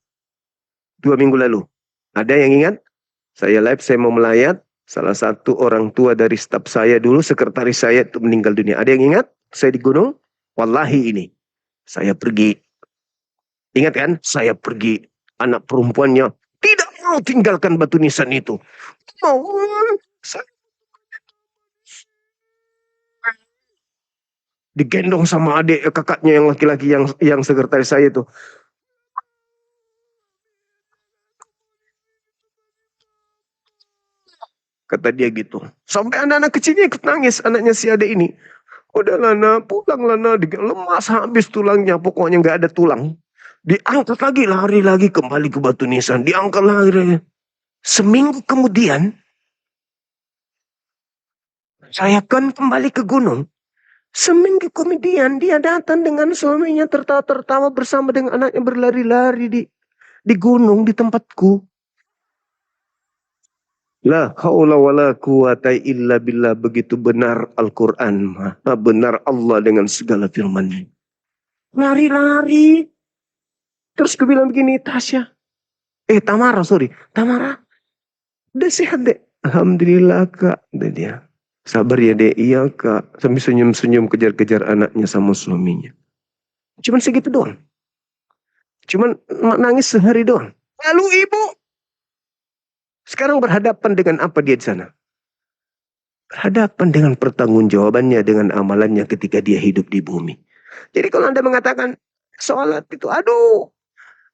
2 minggu lalu? Ada yang ingat? Saya live, saya mau melayat. Salah satu orang tua dari staf saya dulu, sekretaris saya itu meninggal dunia. Ada yang ingat? Saya di gunung. Wallahi ini. Saya pergi. Ingat kan? Saya pergi. Anak perempuannya tidak mau tinggalkan batu nisan itu. Mau. Digendong sama adik kakaknya yang laki-laki yang sekretaris saya itu. Kata dia gitu. Sampai anak-anak kecilnya ikut nangis, anaknya si adik ini. Udahlah nak, pulanglah nak. Lemas habis tulangnya, pokoknya nggak ada tulang. Diangkat lagi, lari lagi kembali ke Batu Nisan. Diangkat lagi. Seminggu kemudian, saya kan kembali ke gunung. Seminggu kemudian dia datang dengan suaminya tertawa-tertawa bersama dengan anaknya berlari-lari di gunung di tempatku. La haula wala quwata illa billah, begitu benar Al-Quran, benar Allah dengan segala firman-Nya. Lari-lari. Terus aku bilang begini, Tamara, udah sehat dek. Alhamdulillah kak, udah dia. Sabar ya dek, iya kak. Sambil senyum-senyum kejar-kejar anaknya sama suaminya. Cuman segitu doang. Cuman nangis sehari doang. Lalu ibu sekarang berhadapan dengan apa dia di sana? Berhadapan dengan pertanggungjawabannya, dengan amalannya ketika dia hidup di bumi. Jadi kalau Anda mengatakan sholat itu, aduh,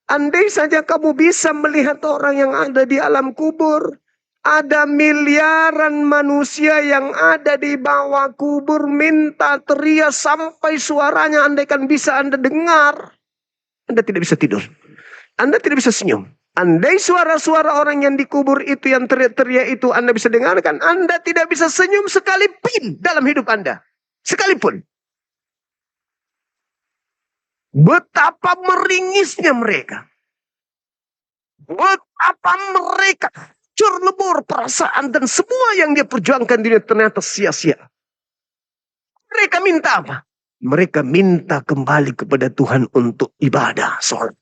andai saja kamu bisa melihat orang yang ada di alam kubur. Ada miliaran manusia yang ada di bawah kubur minta teriak sampai suaranya andaikan bisa Anda dengar. Anda tidak bisa tidur. Anda tidak bisa senyum. Andai suara-suara orang yang dikubur itu, yang teriak-teriak itu Anda bisa dengarkan, Anda tidak bisa senyum sekalipun dalam hidup Anda. Sekalipun. Betapa meringisnya mereka. Betapa mereka hancur lebur perasaan dan semua yang dia perjuangkan di dunia ternyata sia-sia. Mereka minta apa? Mereka minta kembali kepada Tuhan untuk ibadah, sholat.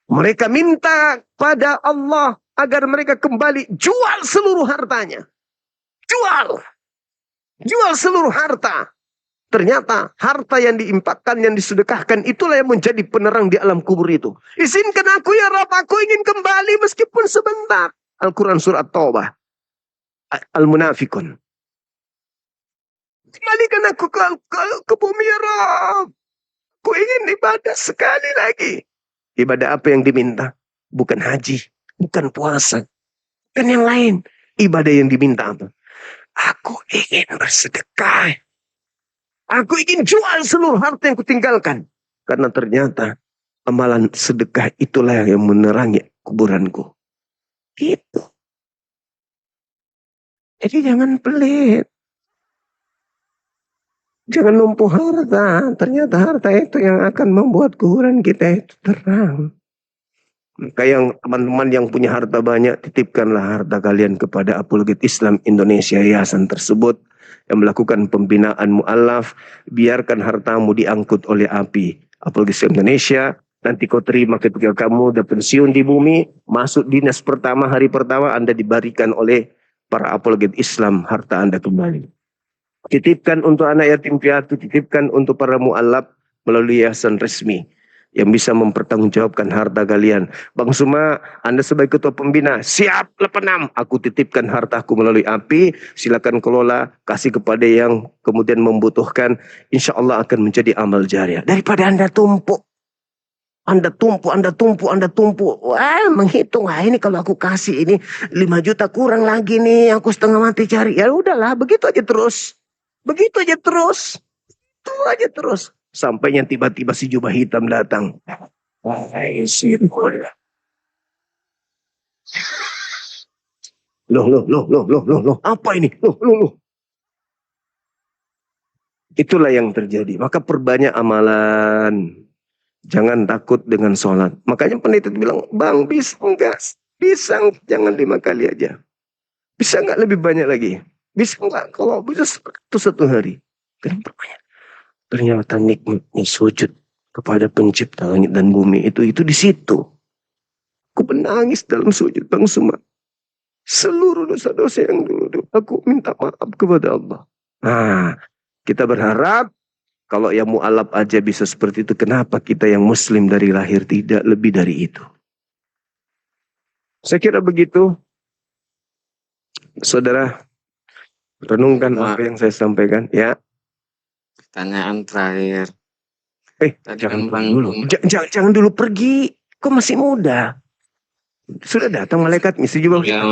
Mereka minta pada Allah agar mereka kembali jual seluruh hartanya. Jual seluruh harta. Ternyata harta yang diinfakkan, yang disedekahkan itulah yang menjadi penerang di alam kubur itu. Izinkan aku ya Rabb, aku ingin kembali meskipun sebentar. Al-Quran surat Taubah. Al-Munafikun. Kembalikan aku ke bumi ya Rabb. Aku ingin ibadah sekali lagi. Ibadah apa yang diminta? Bukan haji, bukan puasa, bukan yang lain. Ibadah yang diminta apa? Aku ingin bersedekah. Aku ingin jual seluruh harta yang kutinggalkan. Karena ternyata amalan sedekah itulah yang menerangi kuburanku. Gitu. Jadi jangan pelit. Jangan numpuk harta. Ternyata harta itu yang akan membuat kuburan kita itu terang. Maka yang teman-teman yang punya harta banyak, titipkanlah harta kalian kepada Apologet Islam Indonesia, yayasan tersebut yang melakukan pembinaan mu'alaf. Biarkan hartamu diangkut oleh api Apologet Islam Indonesia. Nanti kau terima ketika kamu udah pensiun di bumi, masuk dinas pertama, hari pertama Anda diberikan oleh para Apologet Islam harta Anda kembali. Titipkan untuk anak yatim piatu, titipkan untuk para mu'alaf melalui yayasan resmi yang bisa mempertanggungjawabkan harta kalian. Bang Suma, Anda sebagai ketua pembina, siap 86. Aku titipkan hartaku melalui api, silakan kelola, kasih kepada yang kemudian membutuhkan. Insya Allah akan menjadi amal jariah. Daripada Anda tumpuk. Anda tumpuk. Wah, menghitung. Wah, ini kalau aku kasih ini 5 juta kurang lagi nih. Aku setengah mati cari. Ya udahlah, begitu aja terus. Itu aja terus. Sampai yang tiba-tiba si jubah hitam datang. Wahai sirkul. Loh. Apa ini? Loh. Itulah yang terjadi. Maka perbanyak amalan. Jangan takut dengan sholat. Makanya pendeta bilang, Bang, bisa enggak? Bisa, jangan 5 kali aja. Bisa enggak lebih banyak lagi? Bisa enggak? Kalau bisa satu hari. Kenapa banyak? Ternyata nikmatnya sujud kepada pencipta langit dan bumi itu di situ. Aku menangis dalam sujud, Bang Suma. Seluruh dosa-dosa yang dulu aku minta maaf kepada Allah. Nah, kita berharap kalau yang mu'alaf aja bisa seperti itu, kenapa kita yang muslim dari lahir tidak lebih dari itu? Saya kira begitu. Saudara, renungkan apa yang saya sampaikan ya. Pertanyaan terakhir. Jangan dulu. Jangan dulu pergi. Kok masih muda? Sudah datang malaikat misi juga. Ya,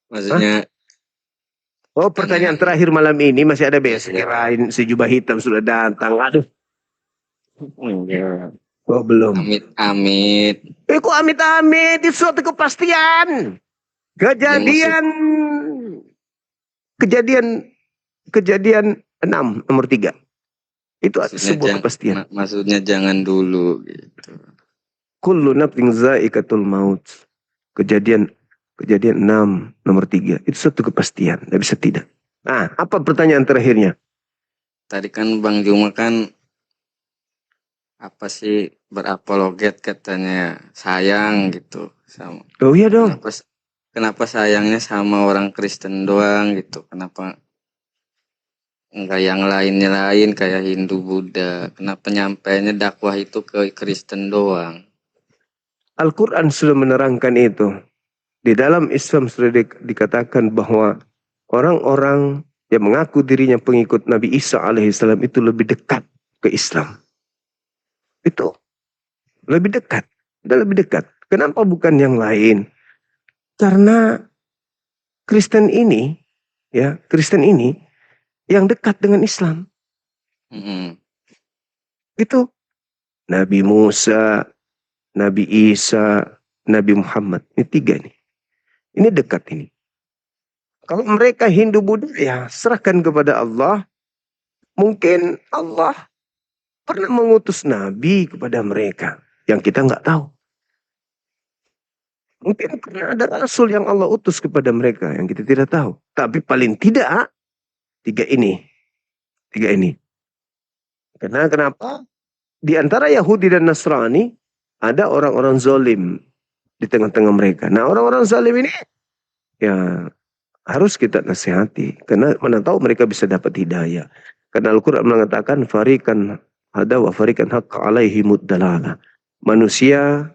maksudnya Oh, pertanyaan terakhir malam ini masih ada besok. Kirain si jubah hitam sudah datang. Aduh. Enggak. Oh, belum. Amit-amit. Kok amit-amit, itu suatu kepastian. Kejadian kejadian 6 nomor 3. Itu sebuah kepastian. Maksudnya jangan dulu gitu. Kullu nafsin za'iqatul maut. Kejadian 6 nomor 3. Itu suatu kepastian, tidak bisa tidak. Nah, apa pertanyaan terakhirnya? Tadi kan Bang Juma kan apa sih berapologet katanya sayang gitu sama. Oh iya dong. Kenapa sayangnya sama orang Kristen doang gitu? Kenapa enggak yang lain kayak Hindu, Buddha? Kenapa nyampainya dakwah itu ke Kristen doang? Al-Quran sudah menerangkan itu. Di dalam Islam sudah dikatakan bahwa orang-orang yang mengaku dirinya pengikut Nabi Isa alaihissalam itu lebih dekat ke Islam. Itu lebih dekat. Sudah lebih dekat. Kenapa bukan yang lain? Karena Kristen ini yang dekat dengan Islam. Itu Nabi Musa, Nabi Isa, Nabi Muhammad. Ini 3 nih. Ini dekat ini. Kalau mereka Hindu Buddha ya serahkan kepada Allah. Mungkin Allah pernah mengutus Nabi kepada mereka yang kita nggak tahu. Mungkin pernah ada Rasul yang Allah utus kepada mereka yang kita tidak tahu. Tapi paling tidak 3 ini. Karena kenapa? Di antara Yahudi dan Nasrani ada orang-orang zalim di tengah-tengah mereka. Nah, orang-orang zalim ini ya harus kita nasihati. Karena mana tahu mereka bisa dapat hidayah. Karena Al-Quran mengatakan farikan hada wa farikan haqqa alaihimud dalalah. Manusia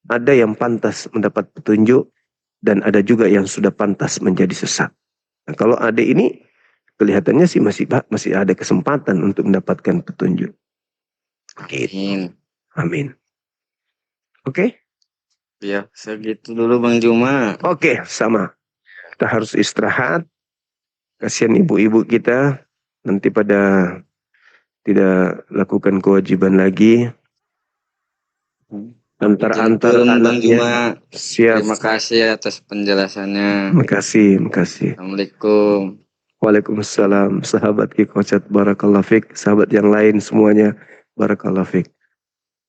ada yang pantas mendapat petunjuk dan ada juga yang sudah pantas menjadi sesat. Nah, kalau ada ini kelihatannya sih masih ada kesempatan untuk mendapatkan petunjuk. Gitu. Amin. Oke? Ya, segitu dulu Bang Juma. Oke, sama. Kita harus istirahat. Kasihan ibu-ibu kita nanti pada tidak lakukan kewajiban lagi. Antar Bang Juma. Siap. Terima kasih atas penjelasannya. Makasih. Assalamualaikum. Waalaikumsalam. Sahabat Kikocat, barakallahu fik. Sahabat yang lain semuanya, barakallahu fik.